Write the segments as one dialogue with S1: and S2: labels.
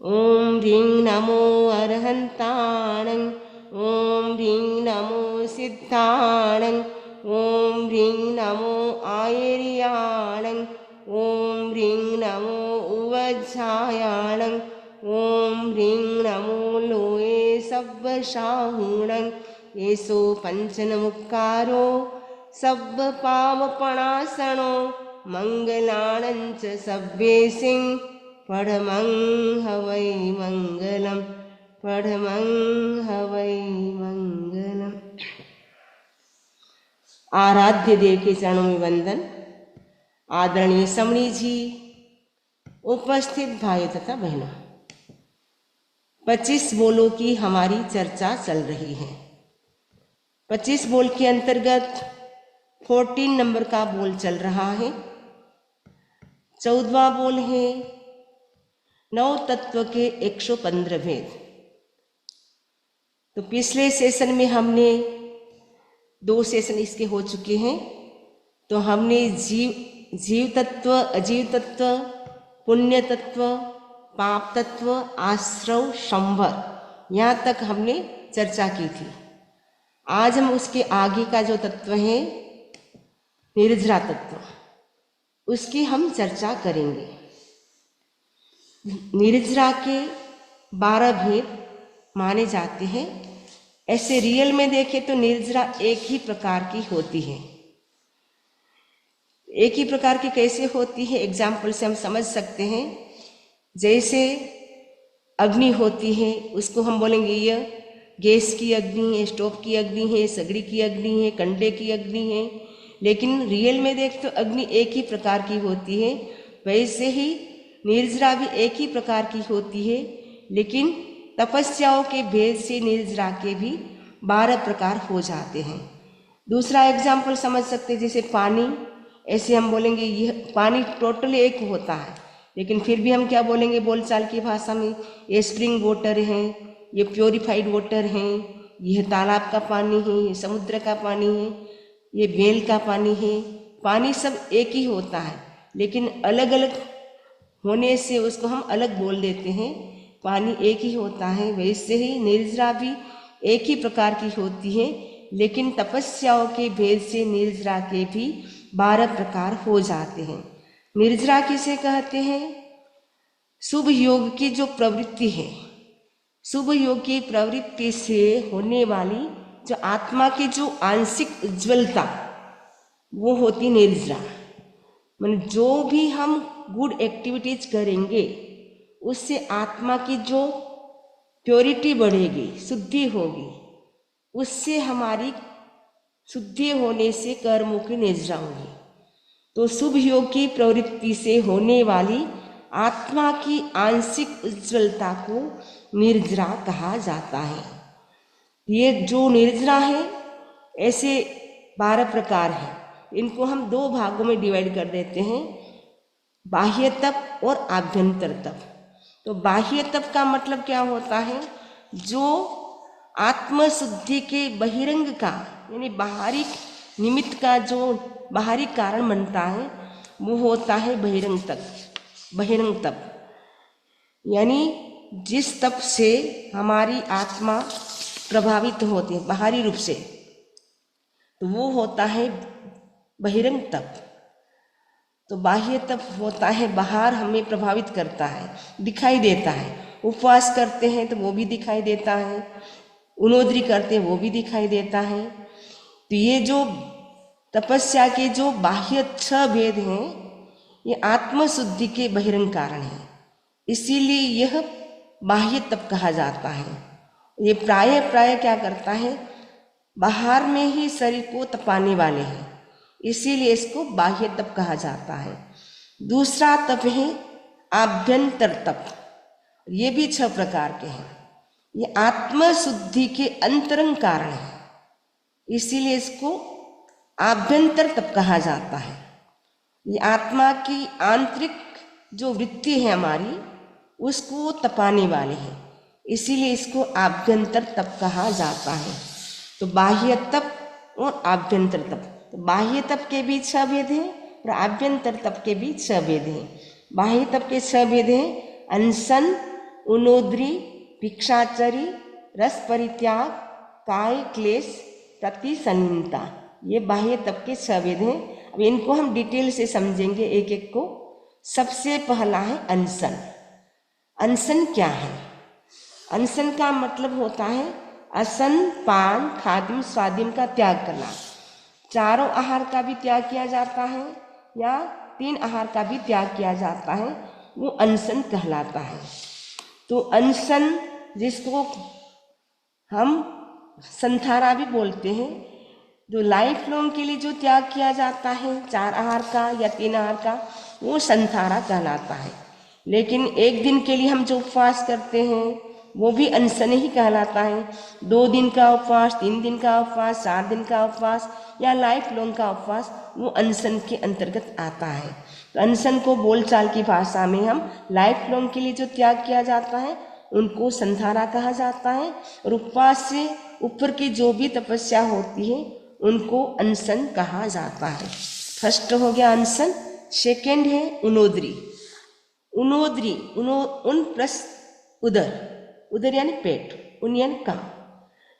S1: ओम ह्रीं नमो अरहन्ताणं। ओम ह्रीं नमो सिद्धाणं। ओम ह्रीं नमो आयर्याणं। ओम ह्रीं नमो उवज्झायाणं। ओम ह्रीं नमो लोये सव्वशाहुणं। एषो पञ्चनमुक्कारो सव्वपावपणासनो मङ्गलाणं च सव्येसिं पढमं हवै मङ्गलम्। पढमं हवै मंगलम। आराध्य देव के चरणों में वंदन। आदरणीय समणी जी, उपस्थित भाइयों तथा बहनों, 25 बोलों की हमारी चर्चा चल रही है। 25 बोल के अंतर्गत 14 नंबर का बोल चल रहा है। 14वां बोल है 9 तत्व के 115 भेद। तो पिछले सेशन में हमने 2 सेशन इसके हो चुके हैं। तो हमने जीव तत्व, अजीव तत्व, पुण्य तत्व, पाप तत्व, आश्रव, संवर, यहाँ तक हमने चर्चा की थी। आज हम उसके आगे का जो तत्व है निर्जरा तत्व, उसकी हम चर्चा करेंगे। निर्जरा के 12 भेद माने जाते हैं। ऐसे रियल में देखें तो निर्जरा एक ही प्रकार की होती है। एक ही प्रकार की कैसे होती है, एग्जाम्पल से हम समझ सकते हैं। जैसे अग्नि होती है, उसको हम बोलेंगे यह गैस की अग्नि है, स्टोव की अग्नि है, सगड़ी की अग्नि है, कंडे की अग्नि है। लेकिन रियल में देख तो अग्नि एक ही प्रकार की होती है। वैसे ही निर्जरा भी एक ही प्रकार की होती है, लेकिन तपस्याओं के भेद से निर्जरा के भी 12 प्रकार हो जाते हैं। दूसरा एग्जाम्पल समझ सकते हैं, जैसे पानी। ऐसे हम बोलेंगे यह पानी टोटली एक होता है, लेकिन फिर भी हम क्या बोलेंगे बोलचाल की भाषा में, ये स्प्रिंग वाटर है, ये प्योरीफाइड वाटर है, यह तालाब का पानी है, ये समुद्र का पानी है, ये बेल का पानी है। पानी सब एक ही होता है, लेकिन अलग अलग होने से उसको हम अलग बोल देते हैं। पानी एक ही होता है। वैसे ही निर्जरा भी एक ही प्रकार की होती है, लेकिन तपस्याओं के भेद से निर्जरा के भी 12 प्रकार हो जाते हैं। निर्जरा किसे कहते हैं? शुभ योग की जो प्रवृत्ति है, शुभ योग की प्रवृत्ति से होने वाली जो आत्मा की जो आंशिक उज्ज्वलता, वो होती निर्जरा। मतलब जो भी हम गुड एक्टिविटीज करेंगे उससे आत्मा की जो प्योरिटी बढ़ेगी, शुद्धि होगी, उससे हमारी शुद्धि होने से कर्मों की निर्जरा होगी। तो शुभ योग की प्रवृत्ति से होने वाली आत्मा की आंशिक उज्ज्वलता को निर्जरा कहा जाता है। ये जो निर्जरा है, ऐसे 12 प्रकार हैं। इनको हम 2 भागों में डिवाइड कर देते हैं, बाह्य तप और आभ्यंतर तप। तो बाह्य तप का मतलब क्या होता है? जो आत्मशुद्धि के बहिरंग का, यानी बाहरी निमित्त का जो बाहरी कारण बनता है, वो होता है बहिरंग तप। बहिरंग तप यानी जिस तप से हमारी आत्मा प्रभावित होती है बाहरी रूप से, तो वो होता है बहिरंग तप। तो बाह्य तप होता है बाहर हमें प्रभावित करता है, दिखाई देता है। उपवास करते हैं तो वो भी दिखाई देता है, उनोद्री करते हैं वो भी दिखाई देता है। तो ये जो तपस्या के जो बाह्य 6 भेद हैं, ये आत्मशुद्धि के बहिरंग कारण हैं। इसीलिए यह बाह्य तप कहा जाता है। ये प्राय क्या करता है, बाहर में ही शरीर को तपाने वाले हैं, इसीलिए इसको बाह्य तप कहा जाता है। दूसरा तप है आभ्यंतर तप। ये भी 6 प्रकार के हैं। ये आत्मशुद्धि के अंतरंग कारण है, इसीलिए इसको आभ्यंतर तप कहा जाता है। ये आत्मा की आंतरिक जो वृत्ति है हमारी, उसको तपाने वाले हैं, इसीलिए इसको आभ्यंतर तप कहा जाता है। तो बाह्य तप और आभ्यंतर तप, तो बाह्य तप के भी 6 भेद हैं और आभ्यंतर तप के भी 6 भेद हैं। बाह्य तप के 6 भेद हैं अनशन, उनोद्री, भिक्षाचरी, रस परित्याग, काय क्लेश, प्रतिसन्नता, ये बाह्य तप के 6 वेद हैं। अब इनको हम डिटेल से समझेंगे एक एक को। सबसे पहला है अनशन। अनशन क्या है? अनशन का मतलब होता है असन, पान, खादिम, स्वादिम का त्याग करना। चारों आहार का भी त्याग किया जाता है या 3 आहार का भी त्याग किया जाता है, वो अनशन कहलाता है। तो अनशन, जिसको हम संथारा भी बोलते हैं, जो लाइफ लॉन्ग के लिए जो त्याग किया जाता है 4 आहार का या 3 आहार का, वो संथारा कहलाता है। लेकिन एक दिन के लिए हम जो उपवास करते हैं वो भी अनशन ही कहलाता है। 2 दिन का उपवास, 3 दिन का उपवास, 4 दिन का उपवास या लाइफ लॉन्ग का उपवास, वो अनशन के अंतर्गत आता है। तो अनशन को बोलचाल की भाषा में हम लाइफ लॉन्ग के लिए जो त्याग किया जाता है उनको संथारा कहा जाता है। और उपवास से ऊपर की जो भी तपस्या होती है उनको अनशन कहा जाता है। फर्स्ट हो गया अनशन। सेकेंड है उनोद्री। उनोद्री, उन प्लस उदर, उदर यानी पेट, उन यानी कम,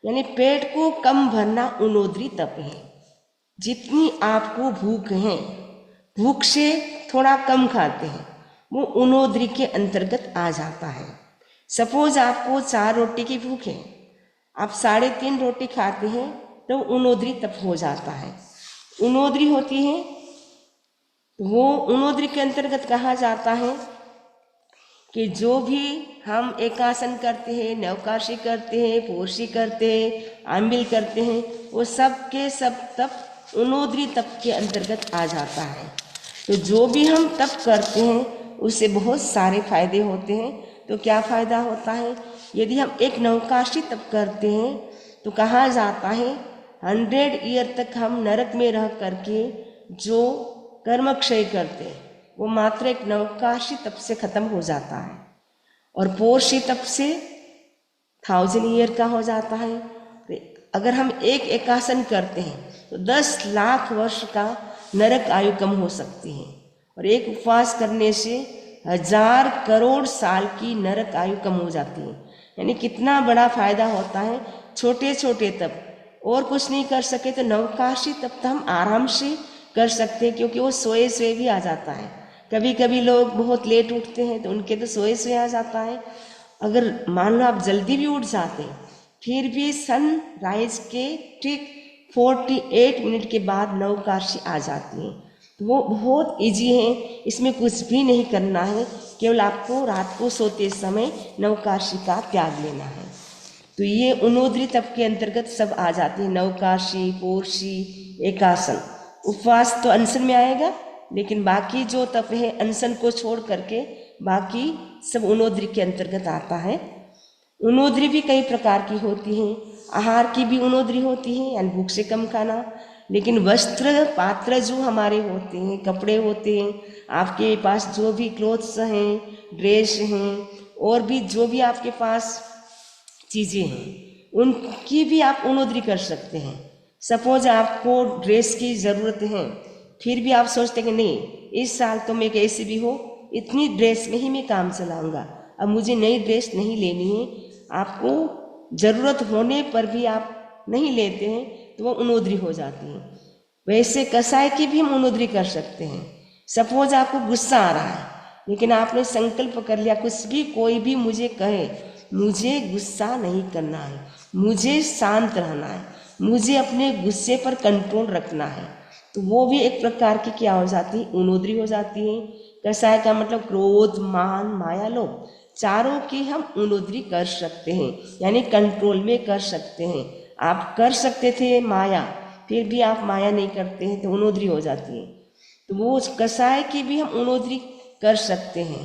S1: यानी पेट को कम भरना उनोद्री तप है। जितनी आपको भूख है, भूख से थोड़ा कम खाते हैं, वो उनोद्री के अंतर्गत आ जाता है। सपोज आपको 4 रोटी की भूख है, आप 3.5 रोटी खाते हैं तो उनोद्री तप हो जाता है। उनोद्री होती है तो वो उनोद्री के अंतर्गत कहा जाता है कि जो भी हम एकासन करते हैं, नवकाशी करते हैं, पोर्शी करते हैं, आंबिल करते हैं, वो सब के सब तप उनोद्री तप के अंतर्गत आ जाता है। तो जो भी हम तप करते हैं उससे बहुत सारे फायदे होते हैं। तो क्या फायदा होता है? यदि हम एक नवकाशी तप करते हैं तो कहा जाता है 100 ईयर तक हम नरक में रह करके जो कर्म क्षय करते हैं वो मात्र एक नवकाशी तप से खत्म हो जाता है, और पोर्शी तप से 1000 ईयर का हो जाता है। अगर हम एक एकासन करते हैं तो 10 लाख वर्ष का नरक आयु कम हो सकती है, और एक उपवास करने से 1000 करोड़ साल की नरक आयु कम हो जाती है। यानी कितना बड़ा फायदा होता है। छोटे छोटे तप, और कुछ नहीं कर सके तो नवकाशी तप तो हम आराम से कर सकते हैं, क्योंकि वो सोए सोए भी आ जाता है। कभी कभी लोग बहुत लेट उठते हैं तो उनके तो सोए सोए आ जाता है। अगर मान लो आप जल्दी भी उठ जाते हैं, फिर भी सन राइज के ठीक 48 मिनट के बाद नवकाशी आ जाती है। तो वो बहुत इजी है, इसमें कुछ भी नहीं करना है, केवल आपको रात को सोते समय नवकाशी का त्याग लेना है। तो ये उनोद्री तप के अंतर्गत सब आ जाती है, नवकाशी, पोर्शी, एकासन। उपवास तो अनशन में आएगा, लेकिन बाकी जो तप है अनशन को छोड़ करके बाकी सब उनोद्री के अंतर्गत आता है। उनोद्री भी कई प्रकार की होती हैं। आहार की भी उनोद्री होती है, यानी भूख से कम खाना। लेकिन वस्त्र पात्र जो हमारे होते हैं, कपड़े होते हैं, आपके पास जो भी क्लोथ्स हैं, ड्रेस हैं, और भी जो भी आपके पास चीज़ें हैं, उनकी भी आप उनोद्री कर सकते हैं। सपोज आपको ड्रेस की ज़रूरत है, फिर भी आप सोचते हैं कि नहीं इस साल तो मैं कैसे भी हो इतनी ड्रेस में ही मैं काम चलाऊंगा, अब मुझे नई ड्रेस नहीं लेनी है। आपको ज़रूरत होने पर भी आप नहीं लेते हैं तो वो उनोद्री हो जाती है। वैसे कसाय की भी हम उनोद्री कर सकते हैं। सपोज आपको गुस्सा आ रहा है, लेकिन आपने संकल्प कर लिया, कुछ भी कोई भी मुझे कहे मुझे गुस्सा नहीं करना है, मुझे शांत रहना है, मुझे अपने गुस्से पर कंट्रोल रखना है, तो वो भी एक प्रकार की क्या हो जाती है, उनोद्री हो जाती है। कसाय का मतलब क्रोध, मान, माया, लोभ, चारों की हम उनोद्री कर सकते हैं, यानी कंट्रोल में कर सकते हैं। आप कर सकते थे माया, फिर भी आप माया नहीं करते हैं तो उनोद्री हो जाती है। तो वो कसाय की भी हम उनोद्री कर सकते हैं।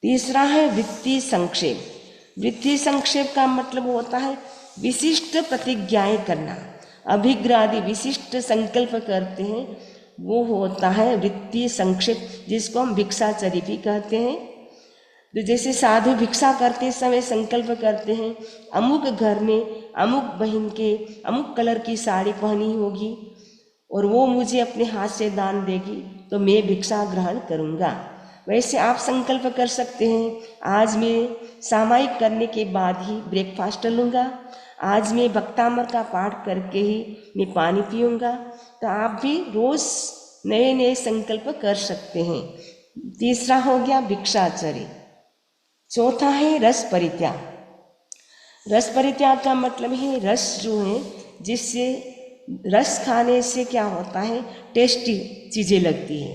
S1: तीसरा है वृत्ति संक्षेप। वृत्ति संक्षेप का मतलब होता है विशिष्ट प्रतिज्ञाएं करना, अभिग्रादी विशिष्ट संकल्प करते हैं, वो होता है वृत्ति संक्षेप, जिसको हम भिक्षाचरी भी कहते हैं। तो जैसे साधु भिक्षा करते समय संकल्प करते हैं अमुक घर में अमुक बहन के अमुक कलर की साड़ी पहनी होगी और वो मुझे अपने हाथ से दान देगी तो मैं भिक्षा ग्रहण करूँगा। वैसे आप संकल्प कर सकते हैं, आज मैं सामायिक करने के बाद ही ब्रेकफास्ट लूँगा, आज मैं भक्तामर का पाठ करके ही मैं पानी पीऊँगा। तो आप भी रोज़ नए नए संकल्प कर सकते हैं। तीसरा हो गया भिक्षाचर्य। चौथा है रस परित्याग। रस परित्याग का मतलब है रस जो है, जिससे रस खाने से क्या होता है, टेस्टी चीज़ें लगती है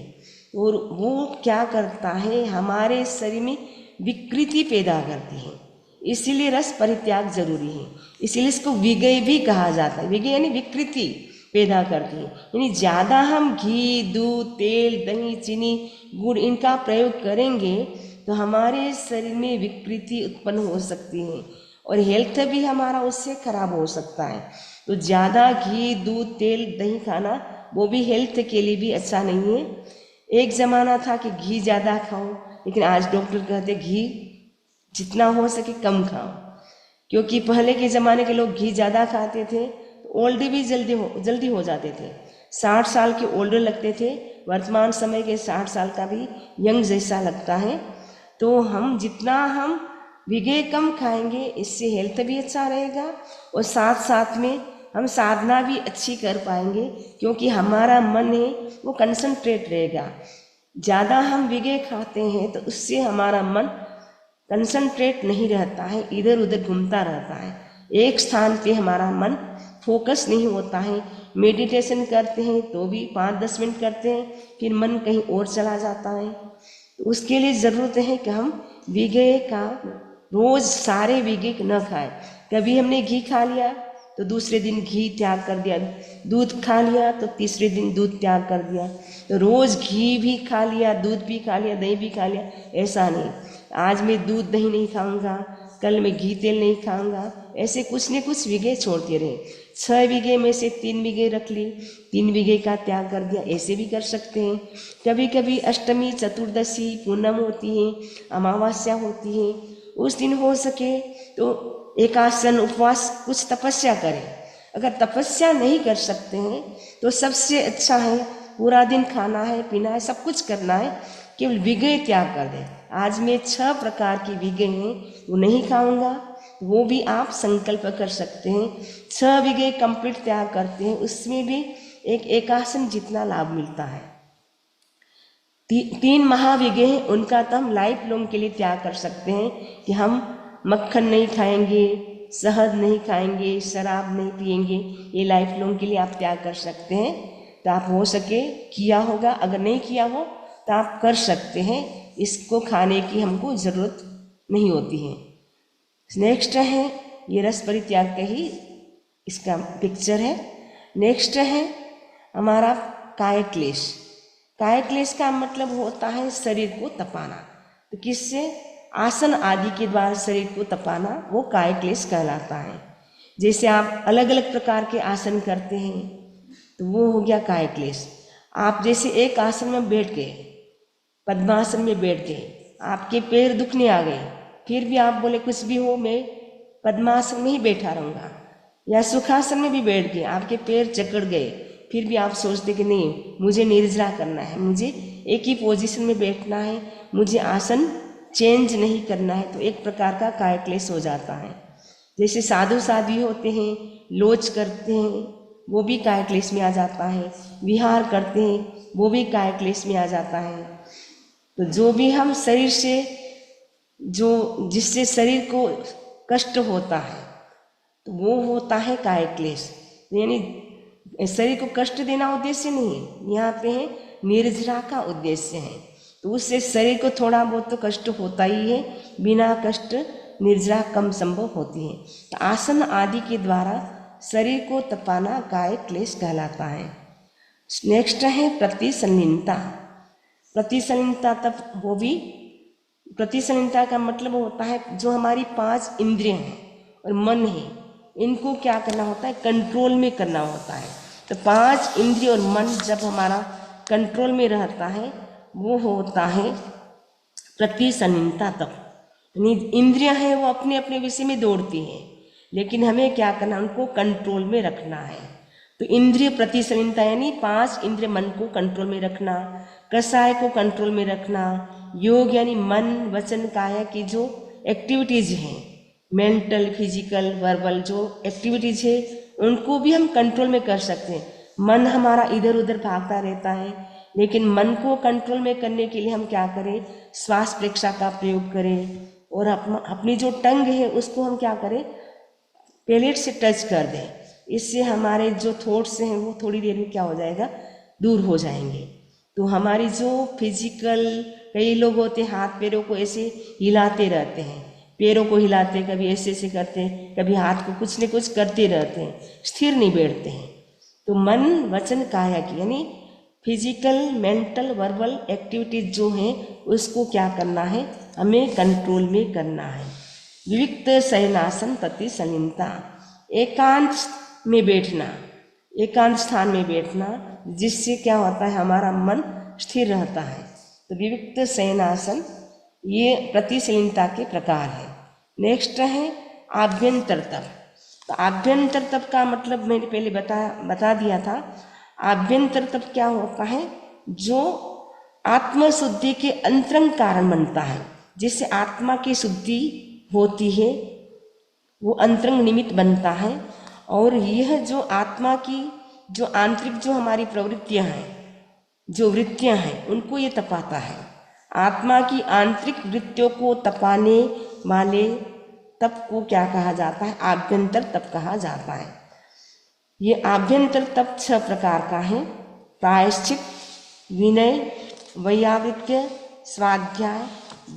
S1: और वो क्या करता है, हमारे शरीर में विकृति पैदा करती है। इसीलिए रस परित्याग जरूरी है। इसीलिए इसको विगय भी कहा जाता है। विगय यानी विकृति पैदा करती है, यानी ज़्यादा हम घी, दूध, तेल, दही, चीनी, गुड़ इनका प्रयोग करेंगे तो हमारे शरीर में विकृति उत्पन्न हो सकती है और हेल्थ भी हमारा उससे खराब हो सकता है। तो ज़्यादा घी, दूध, तेल, दही खाना वो भी हेल्थ के लिए भी अच्छा नहीं है। एक ज़माना था कि घी ज़्यादा खाओ, लेकिन आज डॉक्टर कहते घी जितना हो सके कम खाओ, क्योंकि पहले के ज़माने के लोग घी ज़्यादा खाते थे तो ओल्ड भी जल्दी हो जाते थे। 60 साल के ओल्डर लगते थे, वर्तमान समय के 60 साल का भी यंग जैसा लगता है। तो हम जितना हम विगय कम खाएंगे, इससे हेल्थ भी अच्छा रहेगा और साथ साथ में हम साधना भी अच्छी कर पाएंगे, क्योंकि हमारा मन है वो कंसंट्रेट रहेगा। ज़्यादा हम विगय खाते हैं तो उससे हमारा मन कंसंट्रेट नहीं रहता है, इधर उधर घूमता रहता है, एक स्थान पे हमारा मन फोकस नहीं होता है। मेडिटेशन करते हैं तो भी 5-10 मिनट करते हैं, फिर मन कहीं और चला जाता है। तो उसके लिए ज़रूरत है कि हम विगय का रोज़ सारे विगय न खाएं। कभी हमने घी खा लिया तो दूसरे दिन घी त्याग कर दिया, दूध खा लिया तो तीसरे दिन दूध त्याग कर दिया। तो रोज़ घी भी खा लिया, दूध भी खा लिया, दही भी खा लिया, ऐसा नहीं। आज मैं दूध दही नहीं खाऊंगा, कल मैं घी तेल नहीं खाऊंगा, ऐसे कुछ न कुछ विगय छोड़ते रहे। 6 विगय में से 3 विगय रख ली, 3 विगय का त्याग कर दिया, ऐसे भी कर सकते हैं। कभी कभी अष्टमी, चतुर्दशी, पूनम होती है, अमावस्या होती है, उस दिन हो सके तो एकासन, उपवास, कुछ तपस्या करें। अगर तपस्या नहीं कर सकते हैं तो सबसे अच्छा है पूरा दिन खाना है, पीना है, सब कुछ करना है, केवल विगय त्याग कर दें। आज मैं 6 प्रकार की विगय हैं वो नहीं खाऊंगा, वो भी आप संकल्प कर सकते हैं। 6 विगय कंप्लीट त्याग करते हैं, उसमें भी एक एकासन जितना लाभ मिलता है। 3 महाविगय हैं, उनका तो हम लाइफ लॉन्ग के लिए त्याग कर सकते हैं कि हम मक्खन नहीं खाएंगे, शहद नहीं खाएंगे, शराब नहीं पिएंगे, ये लाइफ लॉन्ग के लिए आप त्याग कर सकते हैं। तो आप हो सके किया होगा, अगर नहीं किया हो तो आप कर सकते हैं। इसको खाने की हमको ज़रूरत नहीं होती है। नेक्स्ट है, ये रस परित्याग का ही इसका पिक्चर है। नेक्स्ट है हमारा काय क्लेश। काय क्लेश का मतलब होता है शरीर को तपाना। तो किससे? आसन आदि के द्वारा शरीर को तपाना, वो काय क्लेश कहलाता है। जैसे आप अलग अलग प्रकार के आसन करते हैं तो वो हो गया काय क्लेश। आप जैसे एक आसन में बैठ गए, पद्मासन में बैठ गए, आपके पैर दुखने आ गए, फिर भी आप बोले कुछ भी हो मैं पद्मासन में ही बैठा रहूँगा, या सुखासन में भी बैठ गए, आपके पैर जकड़ गए, फिर भी आप सोचते कि नहीं मुझे निर्जरा करना है, मुझे एक ही पोजीशन में बैठना है, मुझे आसन चेंज नहीं करना है, तो एक प्रकार का काय क्लेश हो जाता है। जैसे साधु साध्वी होते हैं, लोच करते हैं, वो भी काय क्लेश में आ जाता है। विहार करते हैं, वो भी काय क्लेश में आ जाता है। तो जो भी हम शरीर से जो जिससे शरीर को कष्ट होता है तो वो होता है काय क्लेश। यानी शरीर को कष्ट देना उद्देश्य नहीं है, यहाँ पे है निर्जरा का उद्देश्य है। तो उससे शरीर को थोड़ा बहुत तो कष्ट होता ही है, बिना कष्ट निर्जरा कम संभव होती है। तो आसन आदि के द्वारा शरीर को तपाना काय क्लेश कहलाता है। नेक्स्ट है प्रतिसंलीनता। प्रतिसंलीनता तब वो भी, प्रतिसंलीनता का मतलब होता है जो हमारी 5 इंद्रियां हैं और मन है, इनको क्या करना होता है, कंट्रोल में करना होता है। तो 5 इंद्रिय और मन जब हमारा कंट्रोल में रहता है वो होता है प्रतिसंलीनता तक। इंद्रियां हैं वो अपने अपने विषय में दौड़ती हैं, लेकिन हमें क्या करना, उनको कंट्रोल में रखना है। तो इंद्रिय प्रतिसंलीनता यानी 5 इंद्रिय मन को कंट्रोल में रखना, कसाय को कंट्रोल में रखना, योग यानी मन वचन काया की जो एक्टिविटीज हैं, मेंटल फिजिकल वर्बल जो एक्टिविटीज है उनको भी हम कंट्रोल में कर सकते हैं। मन हमारा इधर उधर भागता रहता है, लेकिन मन को कंट्रोल में करने के लिए हम क्या करें, श्वास प्रेक्षा का प्रयोग करें और अपनी जो टंग है उसको हम क्या करें, पैलेट से टच कर दें। इससे हमारे जो थॉट्स हैं वो थोड़ी देर में क्या हो जाएगा, दूर हो जाएंगे। तो हमारी जो फिजिकल, कई लोग होते हैं हाथ पैरों को ऐसे हिलाते रहते हैं, पैरों को हिलाते, कभी ऐसे ऐसे करते हैं, कभी हाथ को कुछ न कुछ करते रहते हैं, स्थिर नहीं बैठते हैं। तो मन वचन काया की यानी फिजिकल मेंटल वर्बल एक्टिविटीज जो हैं उसको क्या करना है, हमें कंट्रोल में करना है। विविक्त शयनासन प्रति सलीनता, एकांत में बैठना, एकांत स्थान में बैठना, जिससे क्या होता है हमारा मन स्थिर रहता है। तो विविक्त शयनासन ये प्रतिशीलता के प्रकार है। नेक्स्ट है आभ्यंतर तप। तो आभ्यंतर तप का मतलब मैंने पहले बता दिया था। आभ्यंतर तप क्या होता है, जो आत्मशुद्धि के अंतरंग कारण बनता है, जिससे आत्मा की शुद्धि होती है, वो अंतरंग निमित्त बनता है। और यह जो आत्मा की जो आंतरिक जो हमारी प्रवृत्तियां हैं, जो वृत्तियां हैं, उनको ये तपाता है। आत्मा की आंतरिक वृत्तियों को तपाने वाले तप को क्या कहा जाता है, आभ्यंतर तप कहा जाता है। ये आभ्यंतर तप 6 प्रकार का है। प्रायश्चित, विनय, वैयावृत्य, स्वाध्याय,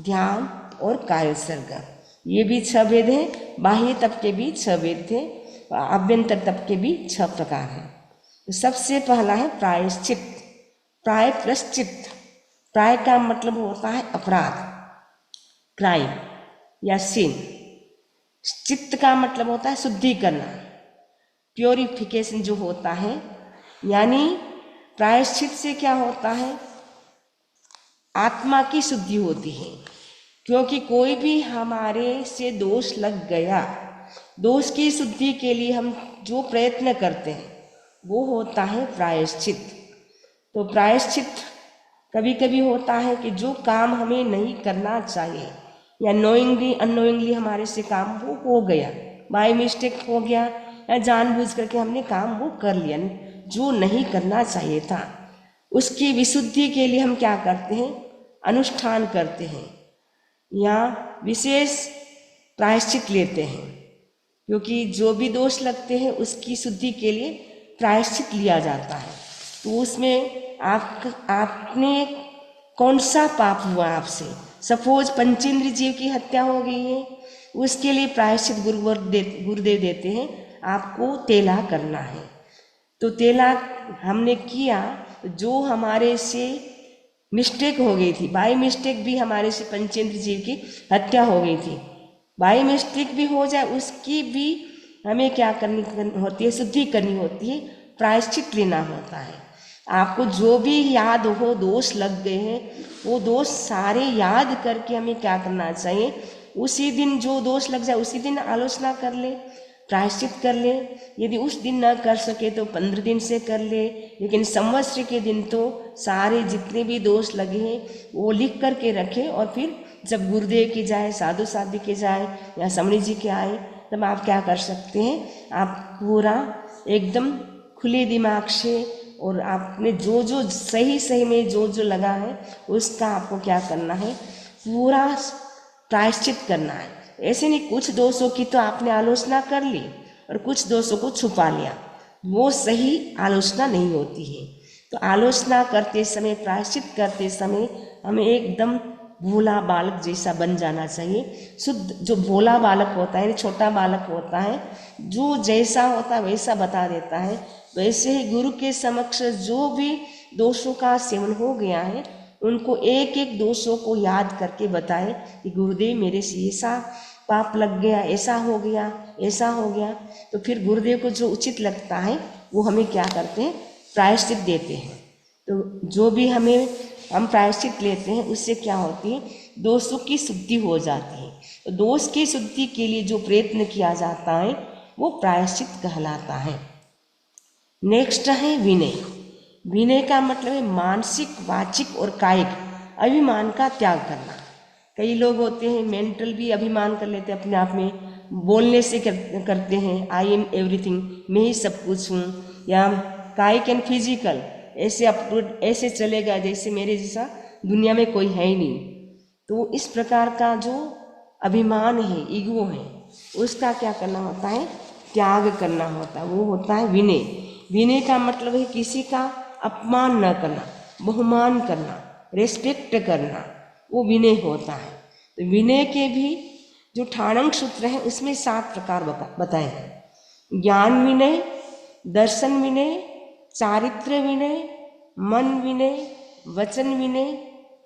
S1: ध्यान और कायोत्सर्ग। ये भी 6 भेद हैं। बाह्य तप के भी 6 भेद थे, आभ्यंतर तप के भी 6 प्रकार हैं। तो सबसे पहला है प्रायश्चित। प्राय प्लस चित्त। प्राय का मतलब होता है अपराध, क्राइम या सिन। चित्त का मतलब होता है शुद्धि करना, प्योरिफिकेशन जो होता है। यानी प्रायश्चित से क्या होता है, आत्मा की शुद्धि होती है। क्योंकि कोई भी हमारे से दोष लग गया, दोष की शुद्धि के लिए हम जो प्रयत्न करते हैं वो होता है प्रायश्चित। तो प्रायश्चित कभी कभी होता है कि जो काम हमें नहीं करना चाहिए या नोइंगली अननोइंगली हमारे से काम वो हो गया, बाय मिस्टेक हो गया या जानबूझ करके हमने काम वो कर लिया जो नहीं करना चाहिए था, उसकी विशुद्धि के लिए हम क्या करते हैं, अनुष्ठान करते हैं या विशेष प्रायश्चित लेते हैं। क्योंकि जो भी दोष लगते हैं उसकी शुद्धि के लिए प्रायश्चित लिया जाता है। तो उसमें आपने कौन सा पाप हुआ आपसे, सपोज पंचेंद्रिय जीव की हत्या हो गई है, उसके लिए प्रायश्चित गुरुदेव देते हैं, आपको तेला करना है। तो तेला हमने किया, जो हमारे से मिस्टेक हो गई थी, बाई मिस्टेक भी हमारे से पंचेंद्रिय जीव की हत्या हो गई थी, बाई मिस्टेक भी हो जाए उसकी भी हमें क्या करनी होती है, शुद्धि करनी होती है, प्रायश्चित लेना होता है। आपको जो भी याद हो दोष लग गए हैं, वो दोष सारे याद करके हमें क्या करना चाहिए, उसी दिन जो दोष लग जाए उसी दिन आलोचना कर ले, प्रायश्चित कर ले। यदि उस दिन न कर सके तो 15 दिन से कर ले, लेकिन संवत्सर के दिन तो सारे जितने भी दोष लगे हैं वो लिख करके रखे, और फिर जब गुरुदेव की जाए, साधु साध्वी के जाए या समणी जी के आए, तब आप क्या कर सकते हैं, आप पूरा एकदम खुले दिमाग से, और आपने जो जो सही में जो लगा है उसका आपको क्या करना है, पूरा प्रायश्चित करना है। ऐसे नहीं कुछ दोषों की तो आपने आलोचना कर ली और कुछ दोषों को छुपा लिया, वो सही आलोचना नहीं होती है। तो आलोचना करते समय, प्रायश्चित करते समय हमें एकदम भोला बालक जैसा बन जाना चाहिए। शुद्ध जो भोला बालक होता है, छोटा बालक होता है, जो जैसा होता है वैसा बता देता है, वैसे ही गुरु के समक्ष जो भी दोषों का सेवन हो गया है उनको एक एक दोषों को याद करके बताए कि गुरुदेव मेरे से ऐसा पाप लग गया, ऐसा हो गया, ऐसा हो गया। तो फिर गुरुदेव को जो उचित लगता है वो हमें क्या करते हैं, प्रायश्चित देते हैं। तो जो भी हम प्रायश्चित लेते हैं उससे क्या होती है, दोषों की शुद्धि हो जाती है। तो दोष की शुद्धि के लिए जो प्रयत्न किया जाता है वो प्रायश्चित कहलाता है। नेक्स्ट है विनय। विनय का मतलब है मानसिक, वाचिक और कायिक अभिमान का त्याग करना। कई लोग होते हैं मेंटल भी अभिमान कर लेते हैं अपने आप में, बोलने से करते हैं आई एम एवरीथिंग, मैं ही सब कुछ हूँ, या काइक एंड फिजिकल, ऐसे अपलोड ऐसे चलेगा जैसे मेरे जैसा दुनिया में कोई है ही नहीं। तो इस प्रकार का जो अभिमान है, ईगो है, उसका क्या करना होता है, त्याग करना होता है। वो होता है विनय। विनय का मतलब है किसी का अपमान न करना, बहुमान करना, रेस्पेक्ट करना, वो विनय होता है। तो विनय के भी जो ठाणंग सूत्र है उसमें 7 प्रकार बताए हैं। ज्ञान विनय, दर्शन विनय, चारित्र विनय, मन विनय, वचन विनय,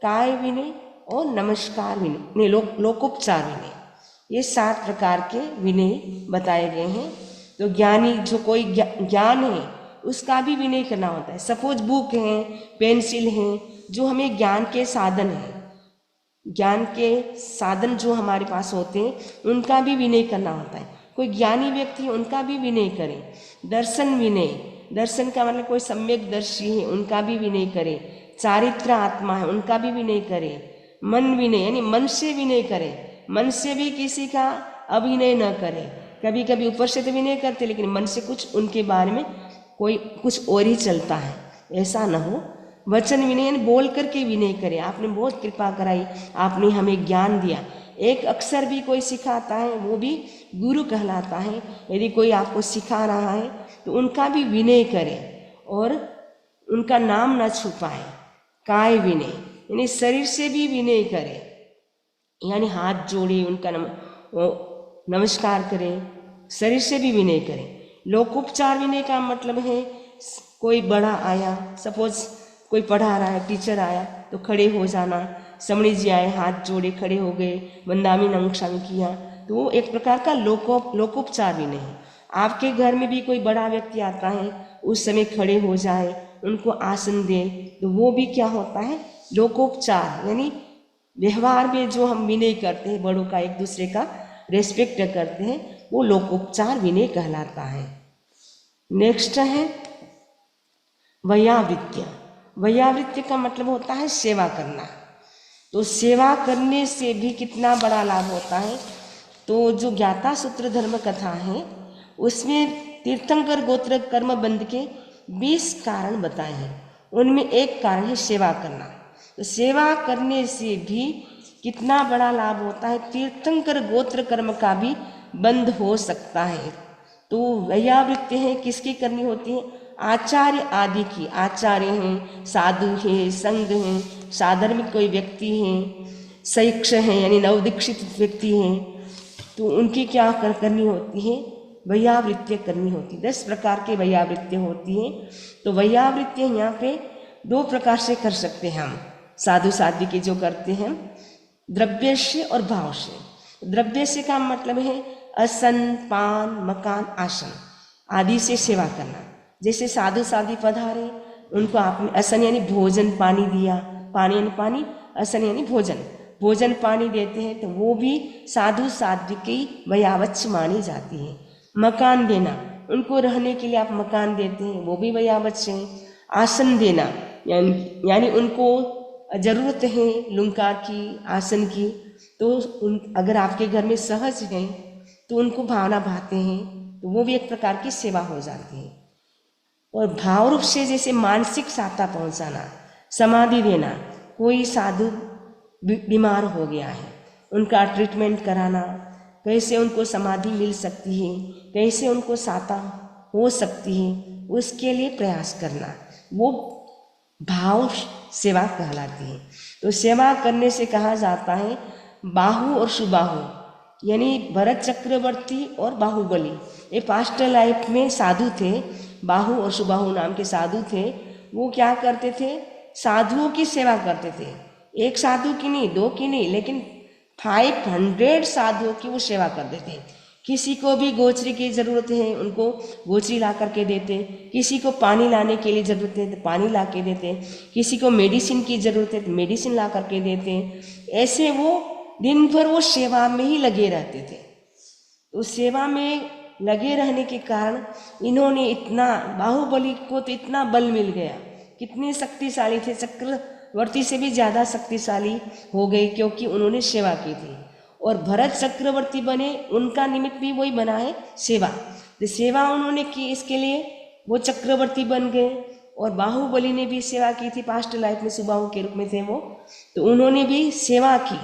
S1: काय विनय और नमस्कार विनय, लोकोपचार विनय, ये 7 प्रकार के विनय बताए गए हैं। तो ज्ञानी जो कोई ज्ञान है उसका भी विनय करना होता है। सपोज बुक है, पेंसिल है, जो हमें ज्ञान के साधन है, ज्ञान के साधन जो हमारे पास होते हैं उनका भी विनय करना होता है। कोई ज्ञानी व्यक्ति है उनका भी विनय करें। दर्शन विनय, दर्शन का मतलब कोई सम्यक दर्शी है उनका भी विनय करें। चारित्र आत्मा है उनका भी विनय करें। मन विनय यानी मन से विनय करें, मन से भी किसी का अभिनय न करें। कभी कभी ऊपर से तो विनय करते लेकिन मन से कुछ उनके बारे में कोई कुछ और ही चलता है, ऐसा न हो। वचन विनय यानी बोल करके विनय करें, आपने बहुत कृपा कराई, आपने हमें ज्ञान दिया। एक अक्षर भी कोई सिखाता है वो भी गुरु कहलाता है। यदि कोई आपको सिखा रहा है तो उनका भी विनय करें और उनका नाम न छुपाए। काय विनय यानी शरीर से भी विनय करें, यानी हाथ जोड़े उनका नमस्कार करें, शरीर से भी विनय करें। लोकोपचार विनय का मतलब है कोई बड़ा आया, सपोज कोई पढ़ा रहा है, टीचर आया तो खड़े हो जाना, समणी जी आए हाथ जोड़े खड़े हो गए, वंदामी नमस्कार किया, तो वो एक प्रकार का लोकोपचार विनय है। आपके घर में भी कोई बड़ा व्यक्ति आता है, उस समय खड़े हो जाए, उनको आसन दे, तो वो भी क्या होता है, लोकोपचार यानी व्यवहार में जो हम विनय करते हैं, बड़ों का एक दूसरे का रेस्पेक्ट करते हैं, वो लोकोपचार विनय कहलाता है। नेक्स्ट है वैयावृत्य। वैयावृत्य का मतलब होता है सेवा करना। तो सेवा करने से भी कितना बड़ा लाभ होता है। तो जो ज्ञाता सूत्र धर्म कथा है उसमें तीर्थंकर गोत्र कर्म बंध के 20 कारण बताए हैं, उनमें एक कारण है सेवा करना। तो सेवा करने से भी कितना बड़ा लाभ होता है, तीर्थंकर गोत्र कर्म का भी बंध हो सकता है। तो वैयावृत्ति है किसकी करनी होती है, आचार्य आदि की। आचार्य हैं, साधु हैं, संघ हैं, साधर्मिक कोई व्यक्ति हैं, शैक्ष हैं यानी नवदीक्षित व्यक्ति हैं, तो उनकी क्या करनी होती है, वैयावृत्ति करनी होती है। 10 प्रकार के वैयावृत्ति होती हैं। तो वैयावृत्ति यहाँ पे 2 प्रकार से कर सकते हैं हम, साधु साध्वी की जो करते हैं, द्रव्य से और भाव से। द्रव्य से का मतलब है असन, पान, मकान, आसन आदि से सेवा करना। जैसे साधु साध्वी पधारे, उनको आपने असन यानी भोजन पानी दिया, पानी यानी पानी, असन यानी भोजन, भोजन पानी देते हैं, तो वो भी साधु साध्वी की वैयावच्य मानी जाती है। मकान देना, उनको रहने के लिए आप मकान देते हैं, वो भी वैयावच्य है। आसन देना यानी उनको जरूरत है लुंकार की, आसन की, तो अगर आपके घर में सहज है तो उनको भावना भाते हैं, तो वो भी एक प्रकार की सेवा हो जाती है। और भाव रूप से जैसे मानसिक सहायता पहुंचाना, समाधि देना, कोई साधु बीमार हो गया है, उनका ट्रीटमेंट कराना, कैसे उनको समाधि मिल सकती है, कैसे उनको सहायता हो सकती है, उसके लिए प्रयास करना, वो भाव सेवा कहलाती है। तो सेवा करने से कहा जाता है बाहु और सुबाहु, यानी भरत चक्रवर्ती और बाहुबली, ये पास्ट लाइफ में साधु थे। बाहु और सुबाहु नाम के साधु थे। वो क्या करते थे, साधुओं की सेवा करते थे। एक साधु की नहीं, 2 की नहीं, लेकिन 500 साधुओं की वो सेवा करते थे। किसी को भी गोचरी की ज़रूरत है, उनको गोचरी ला करके देते, किसी को पानी लाने के लिए ज़रूरत है तो पानी ला के देते, किसी को मेडिसिन की ज़रूरत है तो मेडिसिन ला करके देते। ऐसे वो दिन भर वो सेवा में ही लगे रहते थे। तो सेवा में लगे रहने के कारण इन्होंने इतना, बाहुबली को तो इतना बल मिल गया, कितने शक्तिशाली थे, चक्रवर्ती से भी ज़्यादा शक्तिशाली हो गए क्योंकि उन्होंने सेवा की थी। और भरत चक्रवर्ती बने, उनका निमित्त भी वही बना है, सेवा। तो सेवा उन्होंने की, इसके लिए वो चक्रवर्ती बन गए। और बाहुबली ने भी सेवा की थी, पास्ट लाइफ में सुबाहु के रूप में थे वो, तो उन्होंने भी सेवा की,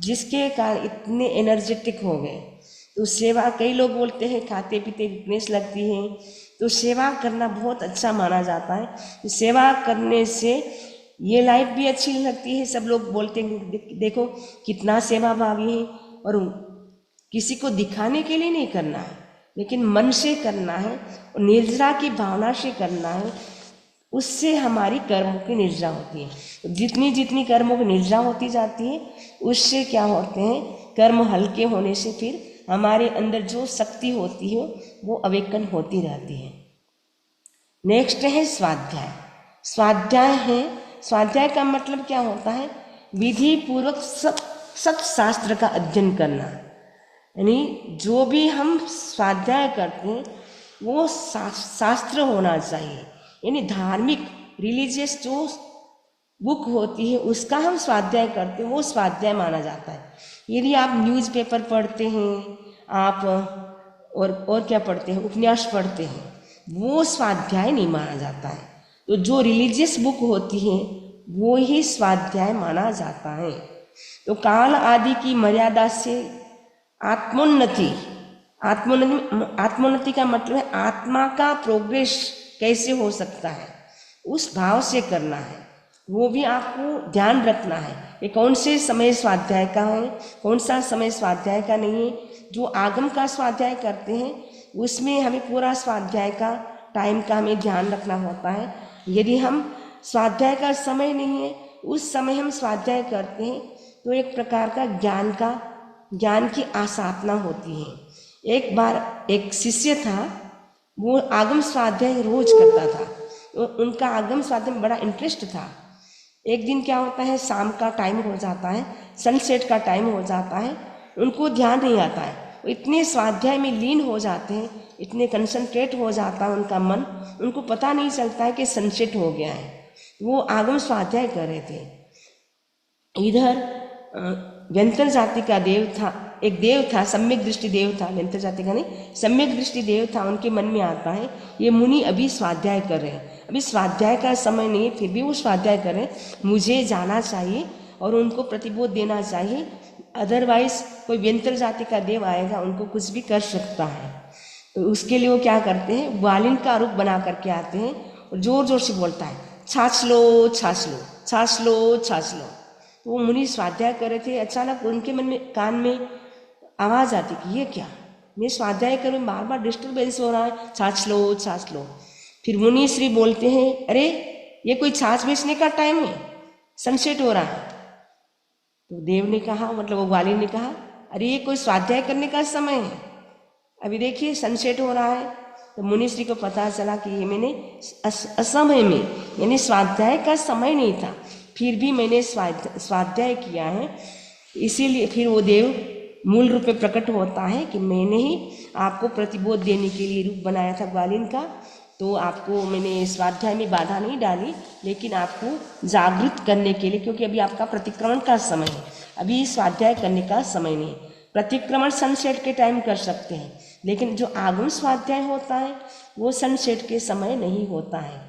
S1: जिसके कारण इतने एनर्जेटिक हो गए। तो सेवा, कई लोग बोलते हैं खाते पीते वीकनेस लगती है, तो सेवा करना बहुत अच्छा माना जाता है। तो सेवा करने से ये लाइफ भी अच्छी लगती है। सब लोग बोलते हैं देखो कितना सेवा भावी है, और किसी को दिखाने के लिए नहीं करना है, लेकिन मन से करना है और निर्जरा की भावना से करना है। उससे हमारी कर्मों की निर्जरा होती है। तो जितनी जितनी कर्मों की निर्जरा होती जाती है, उससे क्या होते हैं, कर्म हल्के होने से फिर हमारे अंदर जो शक्ति होती है वो अवेकन होती रहती है। नेक्स्ट है स्वाध्याय। स्वाध्याय है, स्वाध्याय का मतलब क्या होता है, विधि पूर्वक सब शास्त्र का अध्ययन करना। यानी जो भी हम स्वाध्याय करते हैं वो शास्त्र होना चाहिए, यानी धार्मिक रिलीजियस जो बुक होती है उसका हम स्वाध्याय करते हैं, वो स्वाध्याय माना जाता है। यदि आप न्यूज़पेपर पढ़ते हैं, आप और क्या पढ़ते हैं, उपन्यास पढ़ते हैं, वो स्वाध्याय नहीं माना जाता है। तो जो रिलीजियस बुक होती है वो ही स्वाध्याय माना जाता है। तो काल आदि की मर्यादा से आत्मोन्नति, आत्मोन्नति का मतलब है आत्मा का प्रोग्रेस कैसे हो सकता है, उस भाव से करना है। वो भी आपको ध्यान रखना है कि कौन से समय स्वाध्याय का है, कौन सा समय स्वाध्याय का नहीं है। जो आगम का स्वाध्याय करते हैं उसमें हमें पूरा स्वाध्याय का टाइम का हमें ध्यान रखना होता है। यदि हम स्वाध्याय का समय नहीं है, उस समय हम स्वाध्याय करते हैं, तो एक प्रकार का ज्ञान की आसाधना होती है। एक बार एक शिष्य था, वो आगम स्वाध्याय रोज करता था, तो उनका आगम स्वाध्याय में बड़ा इंटरेस्ट था। एक दिन क्या होता है, शाम का टाइम हो जाता है, सनसेट का टाइम हो जाता है, उनको ध्यान नहीं आता है, वो इतने स्वाध्याय में लीन हो जाते हैं, इतने कंसंट्रेट हो जाता है उनका मन, उनको पता नहीं चलता है कि सनसेट हो गया है। वो आगम स्वाध्याय कर रहे थे। इधर व्यंतर जाति का देव था, एक देव था, सम्यक दृष्टि देव था, व्यंतर जाति का नहीं, सम्यक दृष्टि देव था। उनके मन में आता है ये मुनि अभी स्वाध्याय कर रहे हैं, अभी स्वाध्याय का समय नहीं है, फिर भी वो स्वाध्याय कर रहे हैं, मुझे जाना चाहिए और उनको प्रतिबोध देना चाहिए, अदरवाइज कोई व्यंतर जाति का देव आएगा, उनको कुछ भी कर सकता है। तो उसके लिए वो क्या करते हैं, ग्वालिन का रूप बना करके आते हैं और जोर जोर से बोलता है, छाछ लो छाछ लो छाछ लो छाछ लो। तो वो मुनि स्वाध्याय कर रहे थे, अचानक उनके मन में, कान में आवाज़ आती कि ये क्या, मैं स्वाध्याय करूँ, बार बार डिस्टर्बेंस हो रहा है, छाछ लो छाछ लो। फिर मुनि श्री बोलते हैं, अरे ये कोई छाछ बेचने का टाइम है, सनसेट हो रहा है। तो देव ने कहा, मतलब वो ग्वालिन ने कहा, अरे ये कोई स्वाध्याय करने का समय है, अभी देखिए सनसेट हो रहा है। तो मुनिश्री को पता चला कि ये मैंने असमय में, यानी स्वाध्याय का समय नहीं था, फिर भी मैंने स्वाध्याय किया है, इसीलिए फिर वो देव मूल रूप में प्रकट होता है कि मैंने ही आपको प्रतिबोध देने के लिए रूप बनाया था ग्वालिन का। तो आपको मैंने स्वाध्याय में बाधा नहीं डाली, लेकिन आपको जागृत करने के लिए, क्योंकि अभी आपका प्रतिक्रमण का समय है, अभी स्वाध्याय करने का समय नहीं है। प्रतिक्रमण सनसेट के टाइम कर सकते हैं, लेकिन जो आगम स्वाध्याय होता है वो सनसेट के समय नहीं होता है।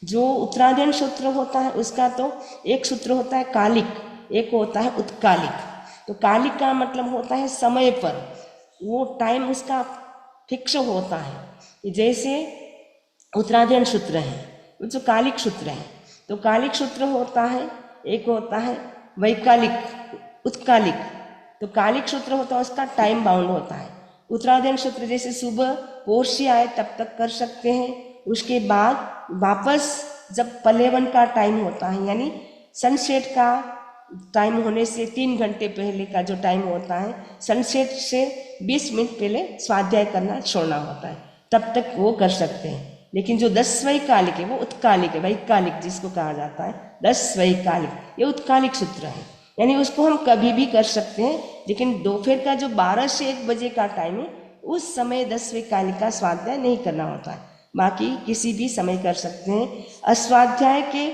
S1: जो उत्तरायण सूत्र होता है उसका तो एक सूत्र होता है कालिक, एक होता है उत्कालिक। तो कालिक का मतलब होता है समय पर, वो टाइम उसका फिक्स होता है। जैसे उत्तरायण सूत्र है, वो जो कालिक सूत्र है, तो कालिक सूत्र होता है, एक होता है वैकालिक उत्कालिक। तो कालिक सूत्र होता है उसका टाइम बाउंड होता है। उत्तरायण सूत्र जैसे सुबह पौष से आए तब तक कर सकते हैं, उसके बाद वापस जब पलेवन का टाइम होता है, यानी सनसेट का टाइम होने से 3 घंटे पहले का जो टाइम होता है, सनसेट से 20 मिनट पहले स्वाध्याय करना छोड़ना होता है, तब तक वो कर सकते हैं। लेकिन जो 10 वैकालिक है वो उत्कालिक है, वैकालिक जिसको कहा जाता है 10 वैकालिक, ये उत्कालिक सूत्र है, यानी उसको हम कभी भी कर सकते हैं। लेकिन दोपहर का जो 12 से 1 बजे का टाइम है, उस समय 10 वैकालिक का स्वाध्याय नहीं करना होता है, बाकी किसी भी समय कर सकते हैं। अस्वाध्याय के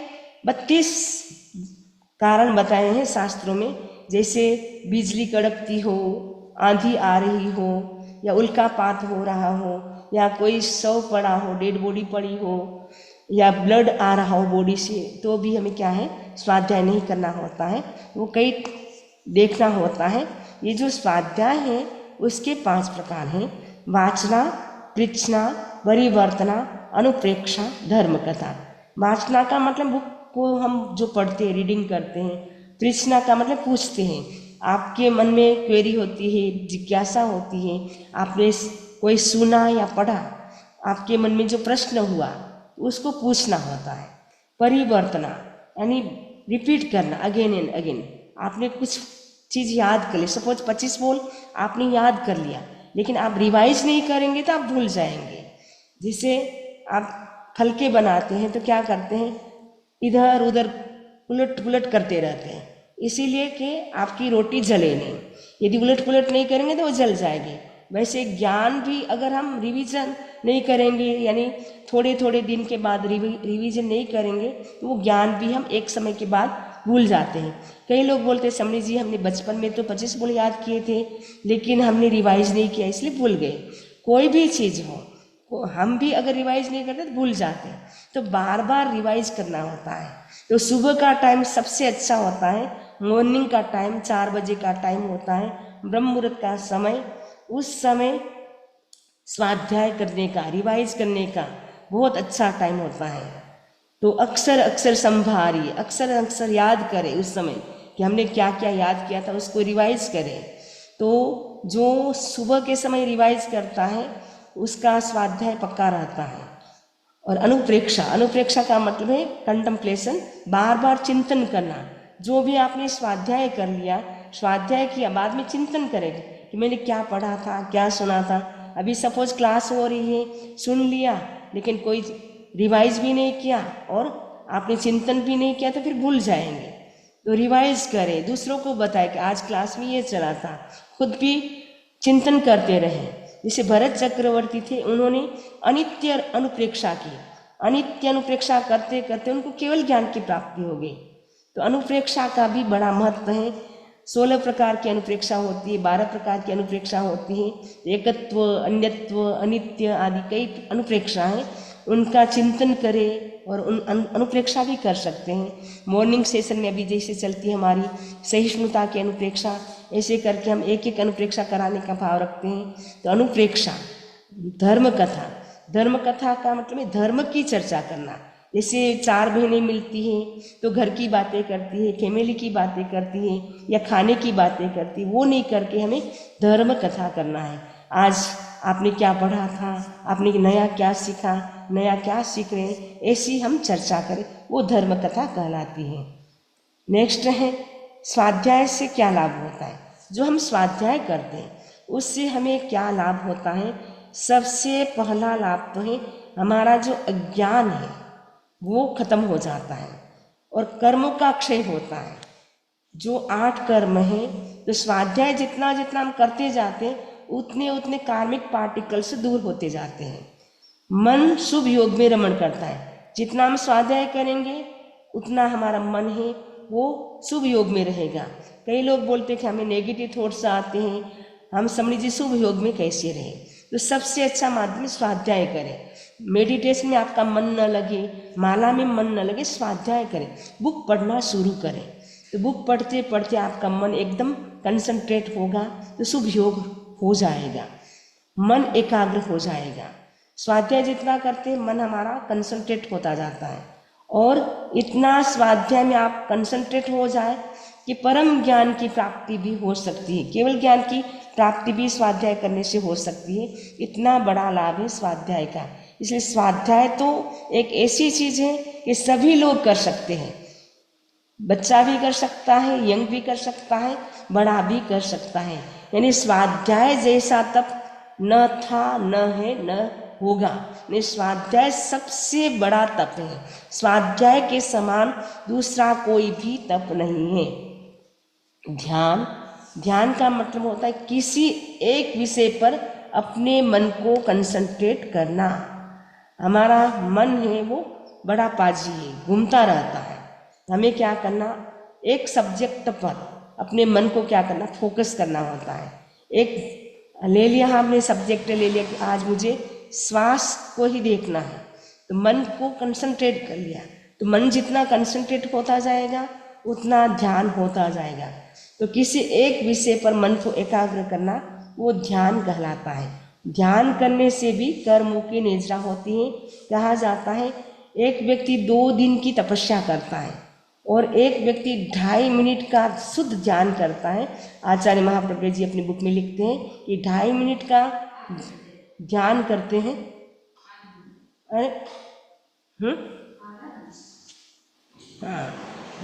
S1: 32 कारण बताए हैं शास्त्रों में, जैसे बिजली कड़कती हो, आंधी आ रही हो, या उल्कापात हो रहा हो, या कोई शव पड़ा हो, डेड बॉडी पड़ी हो, या ब्लड आ रहा हो बॉडी से, तो भी हमें क्या है, स्वाध्याय नहीं करना होता है, वो कई देखना होता है। ये जो स्वाध्याय है उसके 5 प्रकार हैं: वाचना, पृच्छना, परिवर्तना, अनुप्रेक्षा, धर्म कथा। वाचना का मतलब बुक को हम जो पढ़ते हैं, रीडिंग करते हैं। पृच्छना का मतलब पूछते हैं, आपके मन में क्वेरी होती है, जिज्ञासा होती है, आपने कोई सुना या पढ़ा, आपके मन में जो प्रश्न हुआ उसको पूछना होता है। परिवर्तना यानी रिपीट करना, अगेन एंड अगेन। आपने कुछ चीज़ याद कर ली, सपोज 25 बोल आपने याद कर लिया, लेकिन आप रिवाइज नहीं करेंगे तो आप भूल जाएंगे। जिसे आप फलके बनाते हैं तो क्या करते हैं, इधर उधर उलट पुलट करते रहते हैं, इसीलिए कि आपकी रोटी जले नहीं। यदि उलट पुलट नहीं करेंगे तो वो जल जाएगी। वैसे ज्ञान भी अगर हम रिवीजन नहीं करेंगे, यानी थोड़े थोड़े दिन के बाद रिवीजन नहीं करेंगे, तो वो ज्ञान भी हम एक समय के बाद भूल जाते हैं। कई लोग बोलते हैं, समरी जी हमने बचपन में तो 25 बोल याद किए थे, लेकिन हमने रिवाइज नहीं किया इसलिए भूल गए। कोई भी चीज़ हो, हम भी अगर रिवाइज नहीं करते तो भूल जाते हैं, तो बार बार रिवाइज करना होता है। तो सुबह का टाइम सबसे अच्छा होता है, मॉर्निंग का टाइम 4 बजे का टाइम होता है, ब्रह्म मुहूर्त का समय। उस समय स्वाध्याय करने का, रिवाइज करने का बहुत अच्छा टाइम होता है। तो अक्सर अक्सर संभारिए, अक्सर अक्सर याद करें उस समय कि हमने क्या क्या याद किया था, उसको रिवाइज करें। तो जो सुबह के समय रिवाइज करता है उसका स्वाध्याय पक्का रहता है। और अनुप्रेक्षा, अनुप्रेक्षा का मतलब है कंटम्पलेशन, बार बार चिंतन करना। जो भी आपने स्वाध्याय कर लिया, स्वाध्याय किया, बाद में चिंतन करेंगे कि मैंने क्या पढ़ा था, क्या सुना था। अभी सपोज क्लास हो रही है, सुन लिया लेकिन कोई रिवाइज भी नहीं किया और आपने चिंतन भी नहीं किया, तो फिर भूल जाएंगे। तो रिवाइज करें, दूसरों को बताएं कि आज क्लास में ये चला था, खुद भी चिंतन करते रहें। जैसे भरत चक्रवर्ती थे, उन्होंने अनित्य अनुप्रेक्षा की, अनित्य अनुप्रेक्षा करते करते उनको केवल ज्ञान की प्राप्ति हो गई। तो अनुप्रेक्षा का भी बड़ा महत्व है। 16 प्रकार की अनुप्रेक्षा होती है, 12 प्रकार की अनुप्रेक्षा होती है, एकत्व, अन्यत्व, अनित्य आदि कई अनुप्रेक्षा हैं। उनका चिंतन करें और उन अनुप्रेक्षा भी कर सकते हैं। मॉर्निंग सेशन में अभी जैसे चलती है हमारी सहिष्णुता की अनुप्रेक्षा, ऐसे करके हम एक एक अनुप्रेक्षा कराने का भाव रखते हैं। तो अनुप्रेक्षा, धर्म कथा, धर्म कथा का मतलब है धर्म की चर्चा करना। जैसे 4 बहनें मिलती हैं तो घर की बातें करती है, फैमिली की बातें करती है, या खाने की बातें करती, वो नहीं करके हमें धर्म कथा करना है। आज आपने क्या पढ़ा था, आपने नया क्या सीखा, नया क्या सीख रहे हैं, ऐसी हम चर्चा करें, वो धर्म कथा कहलाती है। नेक्स्ट है स्वाध्याय से क्या लाभ होता है। जो हम स्वाध्याय करते हैं उससे हमें क्या लाभ होता है। सबसे पहला लाभ तो है हमारा जो अज्ञान है वो खत्म हो जाता है और कर्मों का क्षय होता है। जो 8 कर्म हैं, तो स्वाध्याय जितना जितना हम करते जाते हैं उतने उतने कार्मिक पार्टिकल से दूर होते जाते हैं। मन शुभ योग में रमण करता है। जितना हम स्वाध्याय करेंगे उतना हमारा मन है वो शुभ योग में रहेगा। कई लोग बोलते हैं कि हमें नेगेटिव थॉट्स आते हैं, हम समझिए शुभ योग में कैसे रहें। तो सबसे अच्छा माध्यम स्वाध्याय करें। मेडिटेशन में आपका मन न लगे, माला में मन न लगे, स्वाध्याय करें, बुक पढ़ना शुरू करें। तो बुक पढ़ते पढ़ते आपका मन एकदम कंसंट्रेट होगा, तो शुभ योग हो जाएगा, मन एकाग्र हो जाएगा। स्वाध्याय जितना करते हैं मन हमारा कंसंट्रेट होता जाता है, और इतना स्वाध्याय में आप कंसंट्रेट हो जाए कि परम ज्ञान की प्राप्ति भी हो सकती है। केवल ज्ञान की प्राप्ति भी स्वाध्याय करने से हो सकती है। इतना बड़ा लाभ है स्वाध्याय का। इसलिए स्वाध्याय तो एक ऐसी चीज़ है कि सभी लोग कर सकते हैं। बच्चा भी कर सकता है, यंग भी कर सकता है, बड़ा भी कर सकता है। यानी स्वाध्याय जैसा तप न था, न है, न होगा। यानी स्वाध्याय सबसे बड़ा तप है। स्वाध्याय के समान दूसरा कोई भी तप नहीं है। ध्यान, ध्यान का मतलब होता है किसी एक विषय पर अपने मन को कंसंट्रेट करना। हमारा मन है वो बड़ा पाजी है, घूमता रहता है। हमें क्या करना, एक सब्जेक्ट पर अपने मन को क्या करना, फोकस करना होता है। एक ले लिया हमने सब्जेक्ट ले लिया कि आज मुझे श्वास को ही देखना है, तो मन को कंसंट्रेट कर लिया, तो मन जितना कंसंट्रेट होता जाएगा उतना ध्यान होता जाएगा। तो किसी एक विषय पर मन को एकाग्र करना वो ध्यान कहलाता है। ध्यान करने से भी कर्मों की निद्रा होती है। कहा जाता है एक व्यक्ति 2 दिन की तपस्या करता है और एक व्यक्ति 2.5 मिनट का शुद्ध ध्यान करता है। आचार्य महाप्रज्ञ जी अपनी बुक में लिखते हैं कि 2.5 मिनट का ध्यान करते हैं। अरे हाँ,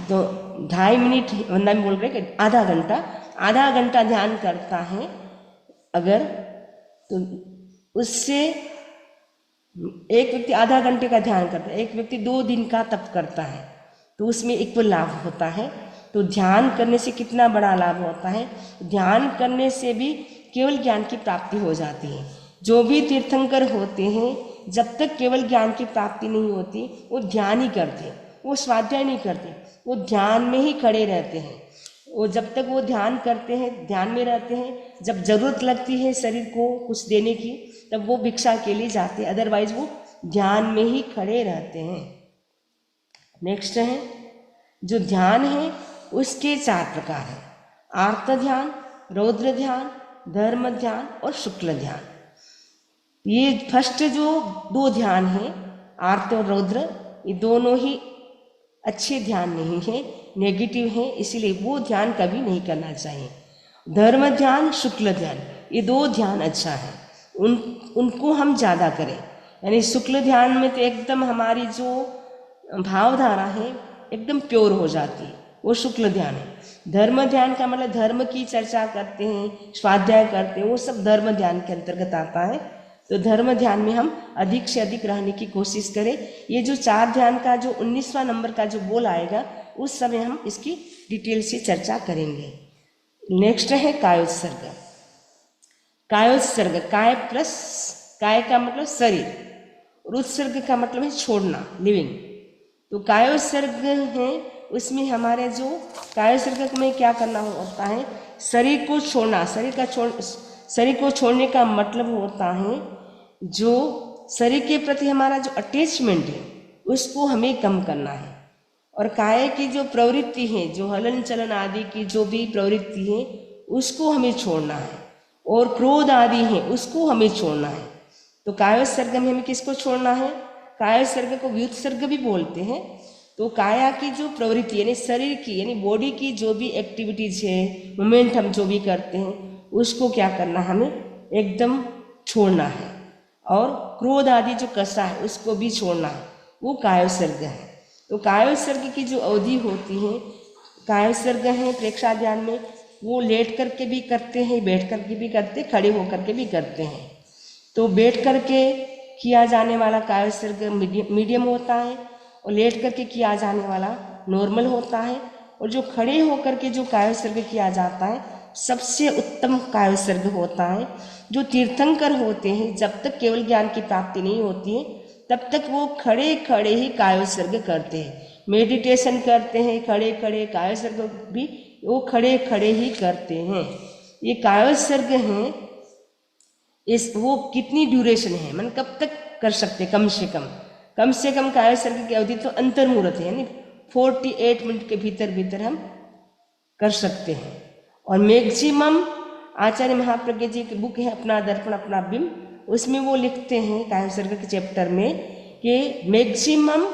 S1: तो 2.5 मिनट वंदा में बोल रहे कि आधा घंटा ध्यान करता है अगर, तो उससे एक व्यक्ति आधा घंटे का ध्यान करता है, एक व्यक्ति 2 दिन का तप करता है, तो उसमें इक्वल लाभ होता है। तो ध्यान करने से कितना बड़ा लाभ होता है। ध्यान करने से भी केवल ज्ञान की प्राप्ति हो जाती है। जो भी तीर्थंकर होते हैं जब तक केवल ज्ञान की प्राप्ति नहीं होती वो ध्यान ही करते, वो स्वाध्याय नहीं करते, वो ध्यान में ही खड़े रहते हैं। वो जब तक वो ध्यान करते हैं, ध्यान में रहते हैं, जब जरूरत लगती है शरीर को कुछ देने की तब वो भिक्षा के लिए जाते हैं, अदरवाइज वो ध्यान में ही खड़े रहते हैं। नेक्स्ट है जो ध्यान है उसके 4 प्रकार हैं, आर्त ध्यान, रौद्र ध्यान, धर्म ध्यान और शुक्ल ध्यान। ये फर्स्ट जो 2 ध्यान हैं आर्त और रौद्र, ये दोनों ही अच्छे ध्यान नहीं है, नेगेटिव है, इसीलिए वो ध्यान कभी नहीं करना चाहिए। धर्म ध्यान, शुक्ल ध्यान, ये 2 ध्यान अच्छा है, उनको हम ज़्यादा करें। यानी शुक्ल ध्यान में तो एकदम हमारी जो भावधारा है एकदम प्योर हो जाती है, वो शुक्ल ध्यान है। धर्म ध्यान का मतलब धर्म की चर्चा करते हैं, स्वाध्याय करते हैं, वो सब धर्म ध्यान के अंतर्गत आता है। तो धर्म ध्यान में हम अधिक से अधिक रहने की कोशिश करें। ये जो 4 ध्यान का जो 19वां नंबर का जो बोल आएगा उस समय हम इसकी डिटेल से चर्चा करेंगे। नेक्स्ट है कायोत्सर्ग। कायोत्सर्ग, काय प्लस काय का मतलब शरीर और उत्सर्ग का मतलब है छोड़ना, लिविंग। तो कायोत्सर्ग है उसमें हमारे जो कायोत्सर्ग में क्या करना होता है, शरीर को छोड़ना। शरीर को छोड़ने का मतलब होता है जो शरीर के प्रति हमारा जो अटैचमेंट है उसको हमें कम करना है। और काय की जो प्रवृत्ति है, जो हलन चलन आदि की जो भी प्रवृत्ति है उसको हमें छोड़ना है। और क्रोध आदि है उसको हमें छोड़ना है। तो कायोत्सर्ग में हमें किसको छोड़ना है, कायोत्सर्ग को व्युत्सर्ग भी बोलते हैं। तो काया की जो प्रवृत्ति यानी शरीर की यानी बॉडी की जो भी एक्टिविटीज है, मूवमेंट हम जो भी करते हैं उसको क्या करना, हमें एकदम छोड़ना है। और क्रोध आदि जो कषा है उसको भी छोड़ना है, वो कायोत्सर्ग है। तो कायोत्सर्ग की जो अवधि होती है, कायोत्सर्ग है प्रेक्षा ध्यान में वो लेट करके भी करते हैं, बैठ करके भी करते, खड़े होकर के भी करते हैं। तो बैठ करके किया जाने वाला कायोत्सर्ग मीडियम होता है और लेट करके किया जाने वाला नॉर्मल होता है। और जो खड़े होकर के जो कायोत्सर्ग किया जाता है सबसे उत्तम कायोत्सर्ग होता है। जो तीर्थंकर होते हैं जब तक केवल ज्ञान की प्राप्ति नहीं होती है तब तक वो खड़े खड़े ही कायोत्सर्ग करते हैं, मेडिटेशन करते हैं, खड़े खड़े कायोत्सर्ग भी वो खड़े खड़े ही करते हैं। ये कायोत्सर्ग हैं, इस वो कितनी ड्यूरेशन है, मन कब तक कर सकते, कम से कम कायोत्सर्ग की अवधि तो अंतर्मुहूर्त है यानी 48 मिनट के भीतर हम कर सकते हैं। और मैक्सिमम आचार्य महाप्रज्ञ जी की बुक है अपना दर्पण अपना बिंब, उसमें वो लिखते हैं कायोत्सर्ग के चैप्टर में कि मैक्सिमम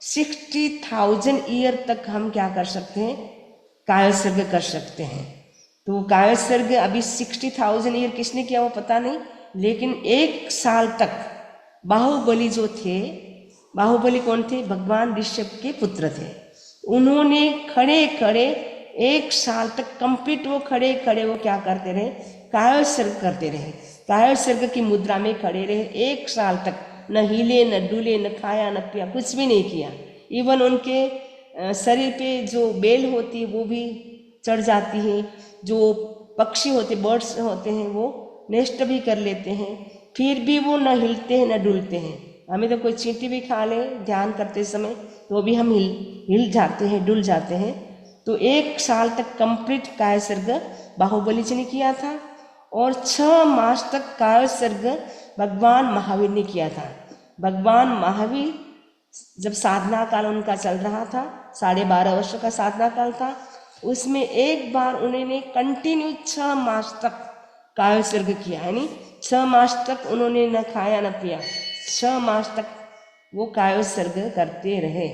S1: 60,000 ईयर तक हम क्या कर सकते हैं, कायोत्सर्ग कर सकते हैं। तो कायोत्सर्ग अभी 60,000 ईयर किसने किया वो पता नहीं, लेकिन 1 साल तक बाहुबली जो थे, बाहुबली कौन थे, भगवान ऋषभ के पुत्र थे, उन्होंने खड़े खड़े 1 साल तक कंप्लीट वो खड़े खड़े वो क्या करते रहे, कायोत्सर्ग करते रहे, कायोत्सर्ग की मुद्रा में खड़े रहे 1 साल तक, न हिले न डुले न खाया न पिया, कुछ भी नहीं किया। इवन उनके शरीर पे जो बेल होती है वो भी चढ़ जाती है, जो पक्षी होते बर्ड्स होते हैं वो नेस्ट भी कर लेते हैं, फिर भी वो न हिलते हैं न डुलते हैं। हमें तो कोई चींटी भी खा ले ध्यान करते समय तो भी हम हिल जाते हैं, डुल जाते हैं। तो 1 साल तक कंप्लीट कायसर्ग बाहुबली जी ने किया था और 6 मास तक कायसर्ग भगवान महावीर ने किया था। भगवान महावीर जब साधना काल उनका चल रहा था, 12.5 वर्ष का साधना काल था, उसमें एक बार उन्होंने कंटिन्यू 6 मास तक कायसर्ग किया, यानी 6 मास तक उन्होंने न खाया न पिया, 6 मास तक वो कायसर्ग करते रहे।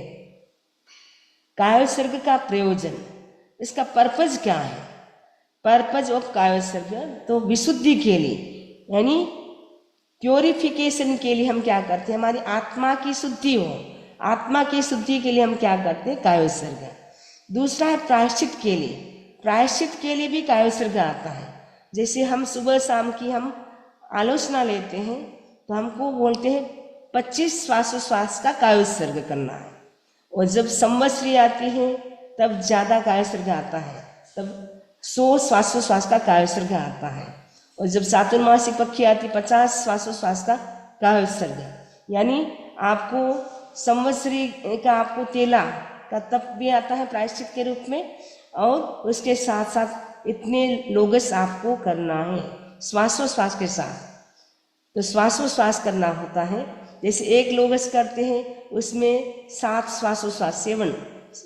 S1: कायसर्ग का प्रयोजन, इसका पर्पज क्या है? पर्पज ऑफ कायसर्ग तो विशुद्धि के लिए, यानी प्योरिफिकेशन के लिए हम क्या करते हैं, हमारी आत्मा की शुद्धि हो, आत्मा की शुद्धि के लिए हम क्या करते हैं, कायोत्सर्ग। दूसरा है प्रायश्चित के लिए, प्रायश्चित के लिए भी कायोत्सर्ग आता है। जैसे हम सुबह शाम की हम आलोचना लेते हैं तो हमको बोलते हैं 25 श्वासोश्वास का कायोत्सर्ग करना है, और जब संवत्सरी आती है तब ज़्यादा कायोत्सर्ग आता है, तब 100 श्वासोश्वास का कायोत्सर्ग आता है। और जब चातुर्मासिक पक्षी आती 50 श्वासोश्वास का कायोत्सर्ग, यानी आपको संवत्सरी का आपको तेला का तप भी आता है प्रायश्चित के रूप में, और उसके साथ साथ इतने लोगस आपको करना है श्वासोश्वास के साथ। तो श्वासोश्वास करना होता है, जैसे एक लोगस करते हैं उसमें 7 श्वासोश्वास, 7,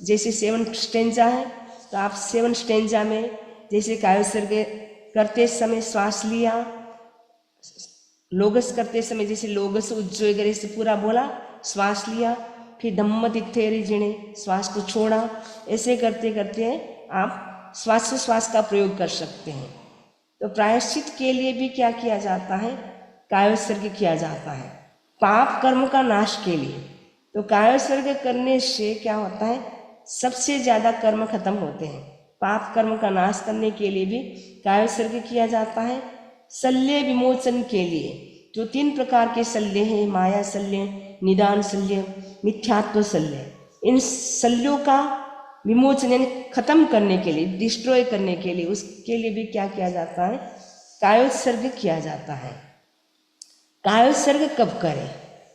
S1: जैसे 7 स्टेंजा है तो आप 7 स्टेंजा में जैसे कायोत्सर्ग करते समय श्वास लिया, लोगस करते समय जैसे लोगस उज्जोगरे से पूरा बोला, श्वास लिया, फिर धम्म तिथेरी जिणे श्वास को छोड़ा, ऐसे करते करते आप श्वासोश्वास का प्रयोग कर सकते हैं। तो प्रायश्चित के लिए भी क्या किया जाता है, कायोत्सर्ग किया जाता है। पाप कर्म का नाश के लिए तो कायोत्सर्ग करने से क्या होता है, सबसे ज़्यादा कर्म खत्म होते हैं। पाप कर्म का नाश करने के लिए भी कायोत्सर्ग किया जाता है। शल्य विमोचन के लिए जो 3 प्रकार के शल्य हैं, माया शल्य, निदान शल्य, मिथ्यात्व शल्य, इन शल्यों का विमोचन यानी खत्म करने के लिए, डिस्ट्रॉय करने के लिए, उसके लिए भी क्या किया जाता है, कायोत्सर्ग किया जाता है। कायोत्सर्ग कब करें?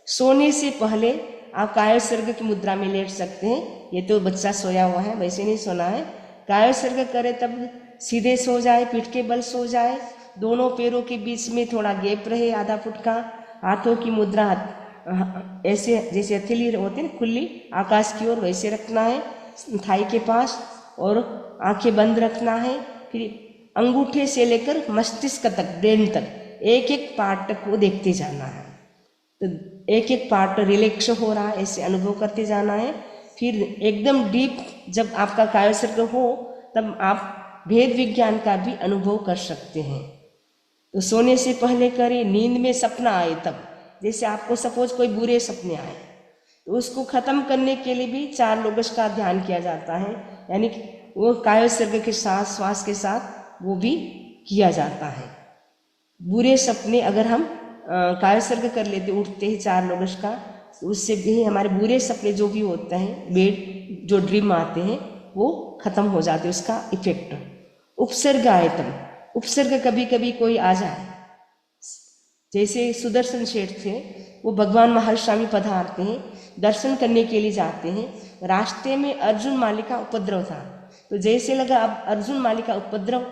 S1: सोने से पहले आप कायोत्सर्ग की मुद्रा में लेट सकते हैं। ये तो बच्चा सोया हुआ है, वैसे नहीं सोना है। कायोत्सर्ग करें तब सीधे सो जाए, पीठ के बल सो जाए, दोनों पैरों के बीच में थोड़ा गैप रहे आधा फुट का, हाथों की मुद्रा ऐसे जैसे हथेली होती है खुली आकाश की ओर, वैसे रखना है थाई के पास, और आंखें बंद रखना है। फिर अंगूठे से लेकर मस्तिष्क तक, ब्रेन तक, एक एक पार्ट को देखते जाना है। तो एक एक पार्ट रिलैक्स हो रहा है ऐसे अनुभव करते जाना है। फिर एकदम डीप जब आपका कायोत्सर्ग हो तब आप भेद विज्ञान का भी अनुभव कर सकते हैं। तो सोने से पहले करें, नींद में सपना आए तब, जैसे आपको सपोज कोई बुरे सपने आए तो उसको खत्म करने के लिए भी 4 लोगस का ध्यान किया जाता है, यानी कि वो कायोत्सर्ग के साथ श्वास के साथ वो भी किया जाता है। बुरे सपने अगर हम कायोत्सर्ग कर लेते, उठते ही 4 लोगस का, तो उससे भी हमारे बुरे सपने जो भी होते हैं, बेड जो ड्रीम आते हैं वो खत्म हो जाते, उसका इफेक्ट। उपसर्ग आयतन, उपसर्ग कभी कभी कोई आ जाए, जैसे सुदर्शन शेठ थे, वो भगवान महावीर स्वामी पधारते हैं, दर्शन करने के लिए जाते हैं, रास्ते में अर्जुन माली का उपद्रव था, तो जैसे लगा अब अर्जुन माली का उपद्रव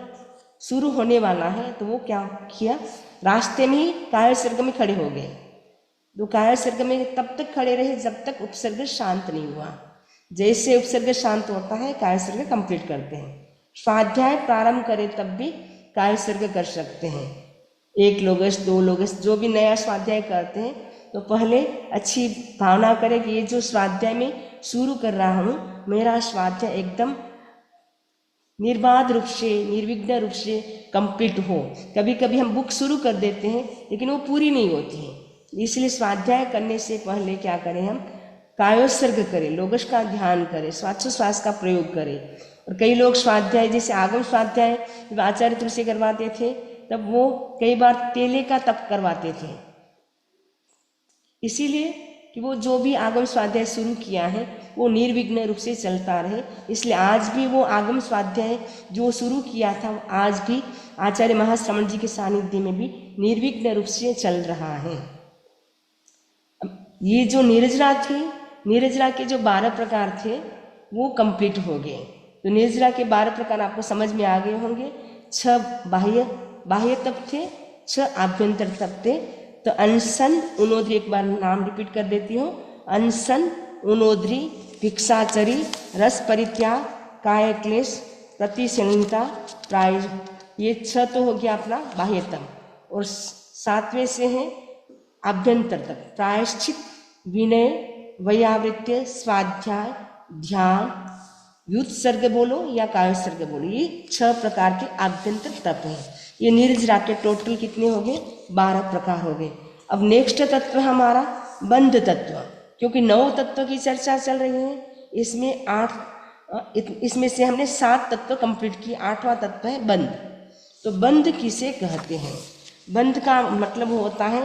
S1: शुरू होने वाला है, तो वो क्या किया, रास्ते में ही कायोत्सर्ग में खड़े हो गए। तो कायोत्सर्ग में तब तक खड़े रहे जब तक उपसर्ग शांत नहीं हुआ। जैसे उपसर्ग शांत होता है कायोत्सर्ग कंप्लीट करते हैं। स्वाध्याय प्रारंभ करें तब भी कायोत्सर्ग कर सकते हैं। 1 लोगस 2 लोगस जो भी नया स्वाध्याय करते हैं तो पहले अच्छी भावना करें कि ये जो स्वाध्याय में शुरू कर रहा हूँ, मेरा स्वाध्याय एकदम निर्बाध रूप से, निर्विघ्न रूप से कंप्लीट हो। कभी कभी हम बुक शुरू कर देते हैं लेकिन वो पूरी नहीं होती है, इसलिए स्वाध्याय करने से पहले क्या करें, हम कायोत्सर्ग करें, लोगस का ध्यान करें, श्वासोश्वास का प्रयोग करें। और कई लोग स्वाध्याय जैसे आगम स्वाध्याय जब आचार्य तुलसी करवाते थे तब वो कई बार तेले का तप करवाते थे, इसीलिए कि वो जो भी आगम स्वाध्याय शुरू किया है वो निर्विघ्न रूप से चलता रहे। इसलिए आज भी वो आगम स्वाध्याय जो शुरू किया था आज भी आचार्य महाश्रवण जी के सानिध्य में भी निर्विघ्न रूप से चल रहा है। ये जो नीरजरा थे, नीरजरा के जो 12 प्रकार थे वो कंप्लीट हो गए। तो निर्जरा के 12 प्रकार आपको समझ में आ गए होंगे। 6 बाह्य तप थे, 6 आभ्यंतर तप थे। तो अनशन, उनोद्री, एक बार नाम रिपीट कर देती हूँ। अनशन, उनोद्री, भिक्षाचरी, रस परित्याग, काय क्लेश, प्रतिशीलता, प्राय, ये 6 तो हो गया अपना बाह्य तप। और 7वें से है आभ्यंतर तप, प्रायश्चित, विनय, वैयावृत्य, स्वाध्याय, ध्यान, व्युत्सर्ग बोलो या कायोत्सर्ग बोलो, ये 6 प्रकार के आभ्यंतर तप हैं। ये निर्जरा के टोटल कितने हो गए? 12 प्रकार हो गए। अब नेक्स्ट तत्व हमारा बंध तत्व, क्योंकि 9 तत्व की चर्चा चल रही है, इसमें से हमने 7 तत्व कंप्लीट किए, 8वां तत्व है बंध। तो बंध किसे कहते हैं? बंध का मतलब होता है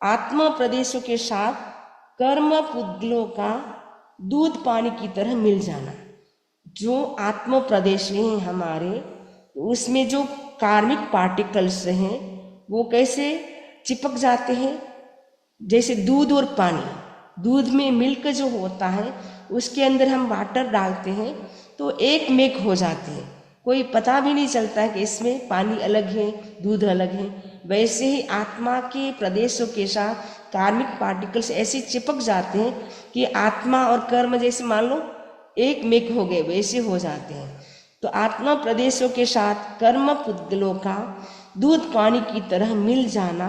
S1: आत्मा प्रदेशों के साथ कर्म पुद्गलों का दूध पानी की तरह मिल जाना। जो आत्म प्रदेश हैं हमारे, उसमें जो कार्मिक पार्टिकल्स हैं वो कैसे चिपक जाते हैं? जैसे दूध और पानी, दूध में मिल्क जो होता है उसके अंदर हम वाटर डालते हैं तो एक मेक हो जाते हैं, कोई पता भी नहीं चलता है कि इसमें पानी अलग है दूध अलग है। वैसे ही आत्मा के प्रदेशों के साथ कार्मिक पार्टिकल्स ऐसे चिपक जाते हैं कि आत्मा और कर्म जैसे मान लो एक मेक हो गए, वैसे हो जाते हैं। तो आत्मा प्रदेशों के साथ कर्म पुद्गलों का दूध पानी की तरह मिल जाना,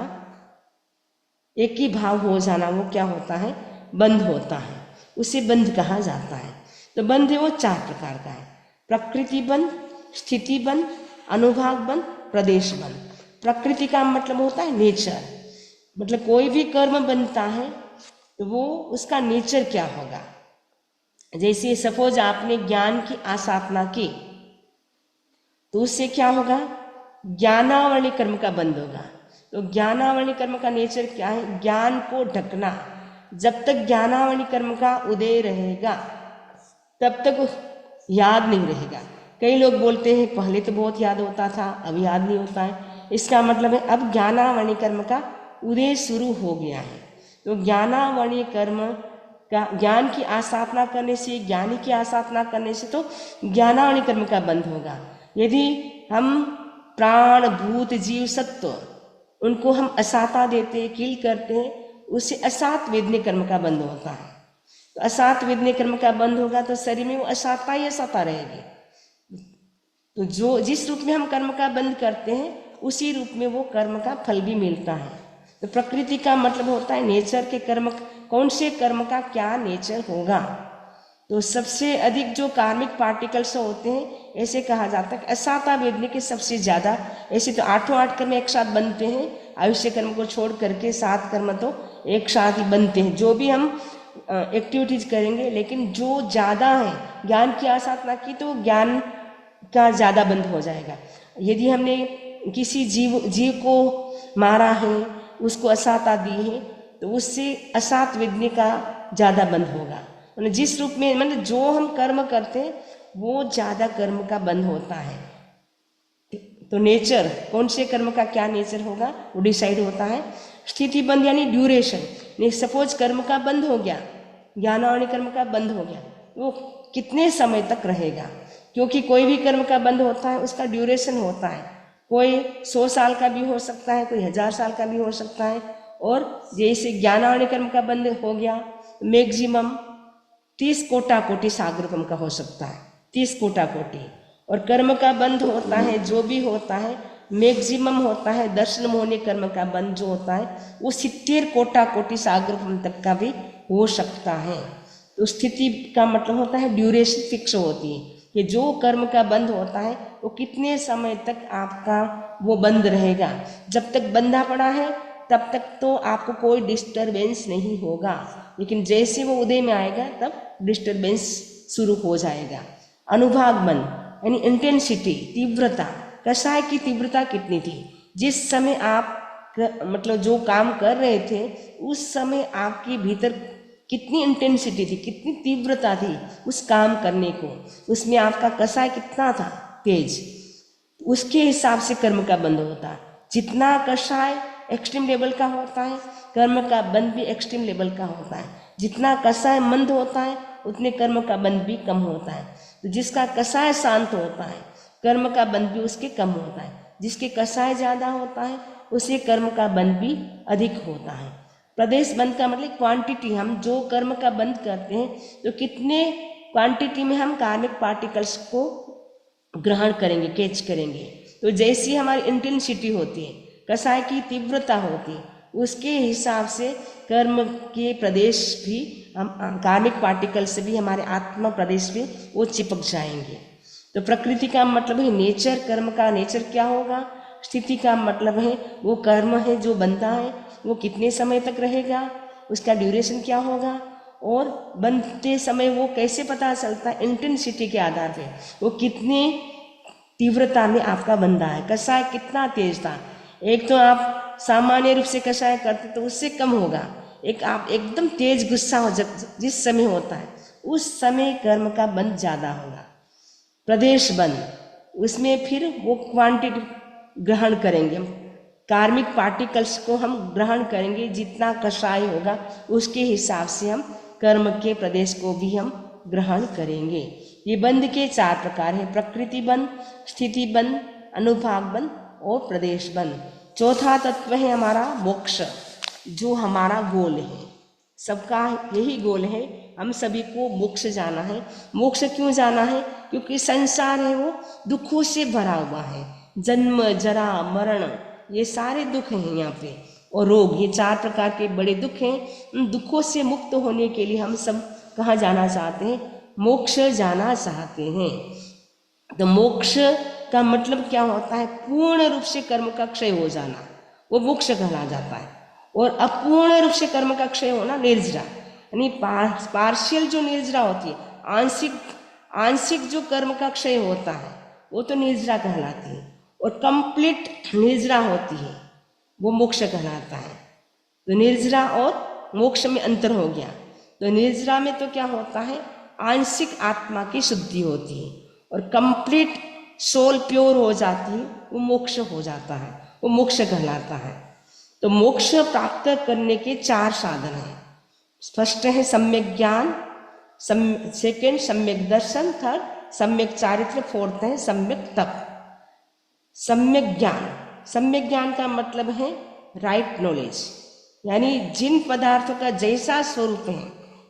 S1: एक ही भाव हो जाना, वो क्या होता है? बंध होता है, उसे बंध कहा जाता है। तो बंध है वो 4 प्रकार का है, प्रकृति बंध, स्थिति बंध, अनुभाग बंध, प्रदेश बंध। प्रकृति का मतलब होता है नेचर, मतलब कोई भी कर्म बनता है तो वो उसका नेचर क्या होगा। जैसे सपोज आपने ज्ञान की आसाधना की तो उससे क्या होगा? ज्ञानावली कर्म का बंध होगा। तो ज्ञानावली कर्म का नेचर क्या है? ज्ञान को ढकना। जब तक ज्ञानावली कर्म का उदय रहेगा तब तक याद नहीं रहेगा। कई लोग बोलते हैं पहले तो बहुत याद होता था, अब याद नहीं होता है। इसका मतलब है अब ज्ञानावली कर्म का उदय शुरू हो गया है। तो ज्ञानावली कर्म का, ज्ञान की आसाधना करने से, ज्ञानी की आसाधना करने से तो ज्ञानावली कर्म का बंध होगा। यदि हम प्राण भूत जीव सत्व उनको हम असाता देते, किल करते हैं, उससे असात वेदनीय कर्म का बंध होता है। तो असात वेदनीय कर्म का बंध होगा तो शरीर में वो असाता ही असाता रहेगी। तो जो जिस रूप में हम कर्म का बंध करते हैं उसी रूप में वो कर्म का फल भी मिलता है। तो प्रकृति का मतलब होता है नेचर के कर्म, कौन से कर्म का क्या नेचर होगा। तो सबसे अधिक जो कार्मिक पार्टिकल्स होते हैं ऐसे कहा जाता है कि असाता वेदनी के सबसे ज़्यादा। ऐसे तो 8 कर्म एक साथ बनते हैं, आयुष्य कर्म को छोड़ करके 7 कर्म तो एक साथ ही बनते हैं, जो भी हम एक्टिविटीज करेंगे। लेकिन जो ज़्यादा है ज्ञान की आसाधना की तो ज्ञान का ज़्यादा बंध हो जाएगा। यदि हमने किसी जीव को मारा है, उसको असाता दी है, तो उससे असात वेदनी का ज़्यादा बंध होगा। मतलब जिस रूप में, मतलब जो हम कर्म करते हैं वो ज़्यादा कर्म का बंध होता है। तो नेचर, कौन से कर्म का क्या नेचर होगा वो डिसाइड होता है। स्थिति बंध यानी ड्यूरेशन। सपोज कर्म का बंध हो गया, ज्ञानावली कर्म का बंध हो गया, वो कितने समय तक रहेगा? क्योंकि कोई भी कर्म का बंध होता है उसका ड्यूरेशन होता है। कोई 100 साल का भी हो सकता है, कोई 1000 साल का भी हो सकता है। और जैसे ज्ञानावली कर्म का बंध हो गया, मैक्सिमम 30 कोटि सागरकम का हो सकता है, 30 कोटि। और कर्म का बंध होता है जो भी होता है मैक्सिमम होता है दर्शन मोहनी कर्म का बंध जो होता है वो 70 कोटि सागरकम तक का भी हो सकता है। तो स्थिति का मतलब होता है ड्यूरेशन फिक्स होती है कि जो कर्म का बंध होता है वो कितने समय तक आपका वो बंद रहेगा। जब तक बंधा पड़ा है तब तक तो आपको कोई डिस्टरबेंस नहीं होगा, लेकिन जैसे वो उदय में आएगा तब डिस्टरबेंस शुरू हो जाएगा। अनुभाग बंध यानी इंटेंसिटी, तीव्रता, कषाय की तीव्रता कितनी थी, जिस समय आप मतलब जो काम कर रहे थे उस समय आपके भीतर कितनी इंटेंसिटी थी, कितनी तीव्रता थी उस काम करने को, उसमें आपका कषाय कितना था तेज, उसके हिसाब से कर्म का बंध होता है। जितना कषाय एक्सट्रीम लेवल का होता है कर्म का बंध भी एक्सट्रीम लेवल का होता है। जितना कषाय मंद होता है उतने कर्म का बंध भी कम होता है। तो जिसका कषाय शांत होता है कर्म का बंध भी उसके कम होता है, जिसके कषाय ज़्यादा होता है उसे कर्म का बंध भी अधिक होता है। प्रदेश बंध का मतलब क्वांटिटी, हम जो कर्म का बंध करते हैं तो कितने क्वांटिटी में हम कार्मिक पार्टिकल्स को ग्रहण करेंगे, कैच करेंगे। तो जैसी हमारी इंटेंसिटी होती है, कषाय की तीव्रता होती है, उसके हिसाब से कर्म के प्रदेश भी हम कार्मिक पार्टिकल से भी हमारे आत्मा प्रदेश भी वो चिपक जाएंगे। तो प्रकृति का मतलब है नेचर, कर्म का नेचर क्या होगा। स्थिति का मतलब है वो कर्म है जो बनता है वो कितने समय तक रहेगा, उसका ड्यूरेशन क्या होगा, और बनते समय वो कैसे पता चलता है, इंटेंसिटी के आधार पे वो कितने तीव्रता में आपका बंधा है, कषाय कितना तेज था। एक तो आप सामान्य रूप से कषाय करते तो उससे कम होगा, एक आप एकदम तेज गुस्सा हो जब जिस समय होता है उस समय कर्म का बंध ज़्यादा होगा। प्रदेश बंध, उसमें फिर वो क्वांटिटी ग्रहण करेंगे, हम कार्मिक पार्टिकल्स को हम ग्रहण करेंगे, जितना कषाय होगा उसके हिसाब से हम कर्म के प्रदेश को भी हम ग्रहण करेंगे। ये बंध के 4 प्रकार हैं, प्रकृति बंध, स्थिति बंध, अनुभाग बंध और प्रदेश बंध। चौथा तत्व है हमारा मोक्ष, जो हमारा गोल है, सबका यही गोल है, हम सभी को मोक्ष जाना है। मोक्ष क्यों जाना है, क्योंकि संसार है वो दुखों से भरा हुआ है, जन्म जरा मरण ये सारे दुख हैं यहाँ पे, और रोग, ये 4 प्रकार के बड़े दुख हैं। उन दुखों से मुक्त होने के लिए हम सब कहाँ जाना चाहते हैं, मोक्ष जाना चाहते हैं। तो मोक्ष का मतलब क्या होता है, पूर्ण रूप से कर्म का क्षय हो जाना, वो मोक्ष कहला जाता है। और अपूर्ण रूप से कर्म का क्षय होना निर्जरा, यानी पार्शियल जो निर्जरा होती है, आंशिक जो कर्म का क्षय होता है वो तो निर्जरा कहलाती है, और कंप्लीट निर्जरा होती है वो मोक्ष कहलाता है। तो निर्जरा और मोक्ष में अंतर हो गया। तो निर्जरा में तो क्या होता है, आंशिक आत्मा की शुद्धि होती है, और कंप्लीट सोल प्योर हो जाती है, वो मोक्ष हो जाता है, वो मोक्ष कहलाता है। तो मोक्ष प्राप्त करने के 4 साधन हैं। फर्स्ट है सम्यक ज्ञान, सेकेंड सम्यक दर्शन, थर्ड सम्यक चारित्र, फोर्थ है सम्यक तप। सम्यक ज्ञान का मतलब है राइट नॉलेज, यानी जिन पदार्थों का जैसा स्वरूप है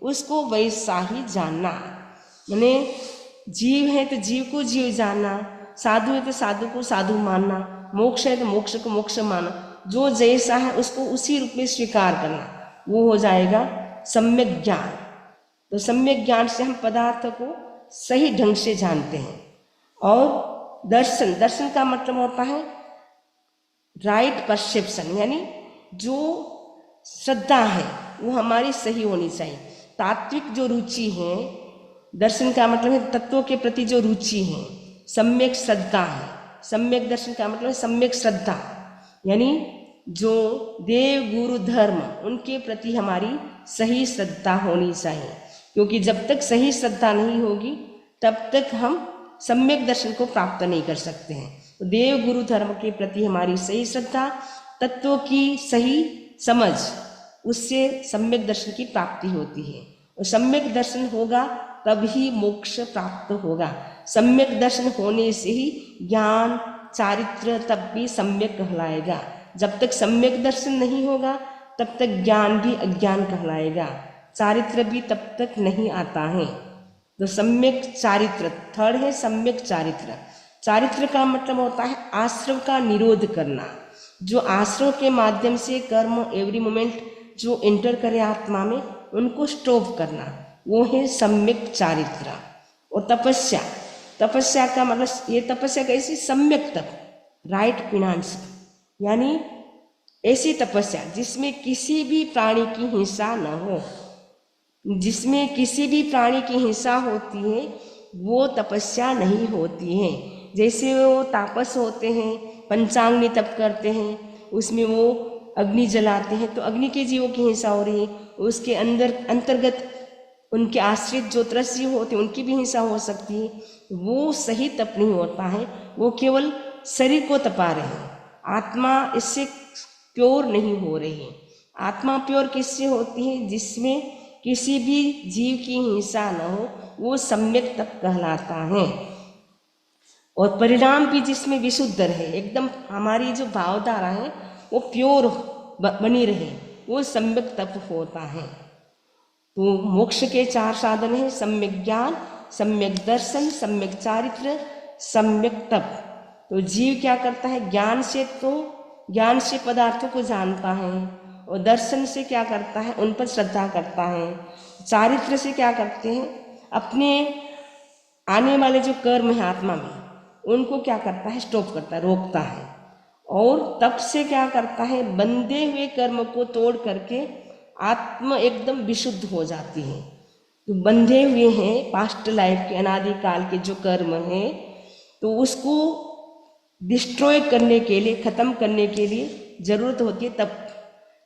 S1: उसको वैसा ही जानना। यानी जीव है तो जीव को जीव जानना, साधु है तो साधु को साधु मानना, मोक्ष है तो मोक्ष को मोक्ष मानना, जो जैसा है उसको उसी रूप में स्वीकार करना, वो हो जाएगा सम्यक ज्ञान। तो सम्यक ज्ञान से हम पदार्थों को सही ढंग से जानते हैं। और दर्शन का मतलब होता है राइट परसेप्शन, यानी जो श्रद्धा है वो हमारी सही होनी चाहिए। तात्विक जो रुचि है, दर्शन का मतलब है तत्वों के प्रति जो रुचि है, सम्यक श्रद्धा है। सम्यक दर्शन का मतलब है सम्यक श्रद्धा, यानी जो देव गुरु धर्म उनके प्रति हमारी सही श्रद्धा होनी चाहिए, क्योंकि जब तक सही श्रद्धा नहीं होगी तब तक हम सम्यक दर्शन को प्राप्त नहीं कर सकते हैं। तो देव गुरु धर्म के प्रति हमारी सही श्रद्धा, तत्वों की सही समझ, उससे सम्यक दर्शन की प्राप्ति होती है। और सम्यक दर्शन होगा तभी मोक्ष प्राप्त होगा। सम्यक दर्शन होने से ही ज्ञान चारित्र तब भी सम्यक कहलाएगा। जब तक सम्यक दर्शन नहीं होगा तब तक ज्ञान भी अज्ञान कहलाएगा, चारित्र भी तब तक नहीं आता है। तो सम्यक चारित्र, थर्ड है सम्यक चारित्र। चारित्र का मतलब होता है आश्रव का निरोध करना, जो आश्रव के माध्यम से कर्म एवरी मोमेंट जो एंटर करे आत्मा में उनको स्टॉप करना, वो है सम्यक चारित्र। और तपस्या का मतलब ये तपस्या कैसी, सम्यक तप, राइट फिनांस, यानी ऐसी तपस्या जिसमें किसी भी प्राणी की हिंसा न हो। जिसमें किसी भी प्राणी की हिंसा होती है वो तपस्या नहीं होती है। जैसे वो तापस होते हैं, पंचांगनी तप करते हैं, उसमें वो अग्नि जलाते हैं तो अग्नि के जीवों की हिंसा हो रही है, उसके अंतर्गत उनके आश्रित जो त्रस्य होते हैं उनकी भी हिंसा हो सकती है। वो सही तप नहीं होता है, वो केवल शरीर को तपा रहे हैं, आत्मा इससे प्योर नहीं हो रही है। आत्मा प्योर किससे होती है, जिसमें किसी भी जीव की हिंसा न हो, वो सम्यक तप कहलाता है। और परिणाम भी जिसमें विशुद्ध रहे, एकदम हमारी जो भावधारा है वो प्योर बनी रहे, वो सम्यक तप होता है। तो मोक्ष के 4 साधन हैं, सम्यक ज्ञान, सम्यक दर्शन, सम्यक चारित्र, सम्यक तप। तो जीव क्या करता है, ज्ञान से पदार्थों को जानता है, और दर्शन से क्या करता है, उन पर श्रद्धा करता है। चारित्र से क्या करते हैं, अपने आने वाले जो कर्म है आत्मा में, उनको क्या करता है, स्टॉप करता है, रोकता है। और तप से क्या करता है, बंधे हुए कर्म को तोड़ करके आत्मा एकदम विशुद्ध हो जाती है। तो बंधे हुए हैं पास्ट लाइफ के अनादि काल के जो कर्म हैं, तो उसको डिस्ट्रॉय करने के लिए, खत्म करने के लिए जरूरत होती है तप।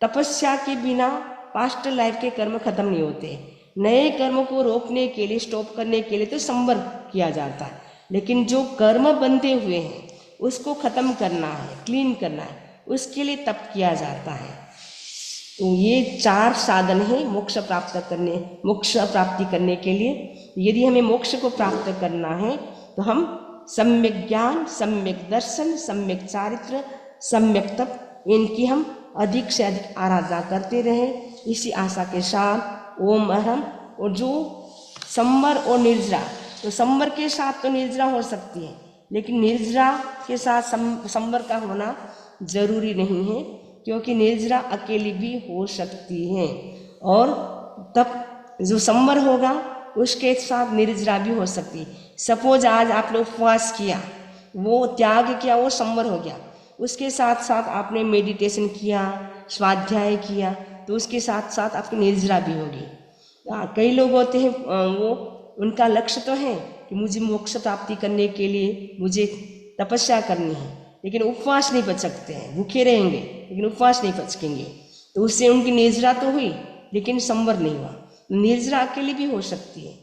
S1: तपस्या के बिना पास्ट लाइफ के कर्म खत्म नहीं होते। नए कर्म को रोकने के लिए, स्टॉप करने के लिए तो संवर किया जाता है, लेकिन जो कर्म बंधे हुए हैं उसको खत्म करना है, क्लीन करना है, उसके लिए तप किया जाता है। तो ये 4 साधन हैं मोक्ष प्राप्ति करने के लिए। यदि हमें मोक्ष को प्राप्त करना है तो हम सम्यक ज्ञान, सम्यक दर्शन, सम्यक चारित्र, सम्यक तप, इनकी हम अधिक से अधिक आराधना करते रहें। इसी आशा के साथ ओम अहम। और जो संवर और निर्जरा, तो संवर के साथ तो निर्जरा हो सकती है, लेकिन निर्जरा के साथ संवर का होना जरूरी नहीं है, क्योंकि निर्जरा अकेली भी हो सकती है। और तब जो संवर होगा उसके साथ निर्जरा भी हो सकती है। सपोज आज आपने उपवास किया, वो त्याग किया, वो संवर हो गया। उसके साथ साथ आपने मेडिटेशन किया, स्वाध्याय किया, तो उसके साथ साथ आपकी निर्जरा भी होगी। कई लोग होते हैं, वो उनका लक्ष्य तो है कि मुझे मोक्ष प्राप्ति करने के लिए मुझे तपस्या करनी है, लेकिन उपवास नहीं बच सकते हैं, भूखे रहेंगे लेकिन उपवास नहीं बचेंगे, तो उससे उनकी निर्जरा तो हुई लेकिन संवर नहीं हुआ। निर्जरा अकेली भी हो सकती है,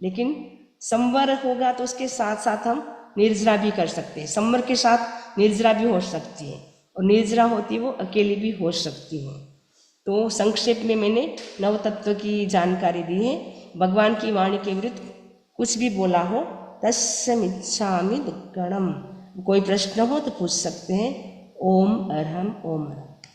S1: लेकिन संवर होगा तो उसके साथ साथ हम निर्जरा भी कर सकते हैं। संवर के साथ निर्जरा भी हो सकती है, और निर्जरा होती है वो अकेली भी हो सकती है। तो संक्षेप में मैंने नव तत्व की जानकारी दी है। भगवान की वाणी के विरुद्ध कुछ भी बोला हो, तस्मिच्छामि दुक्कड़म। कोई प्रश्न हो तो पूछ सकते हैं। ओम अरहम ओम अरहम।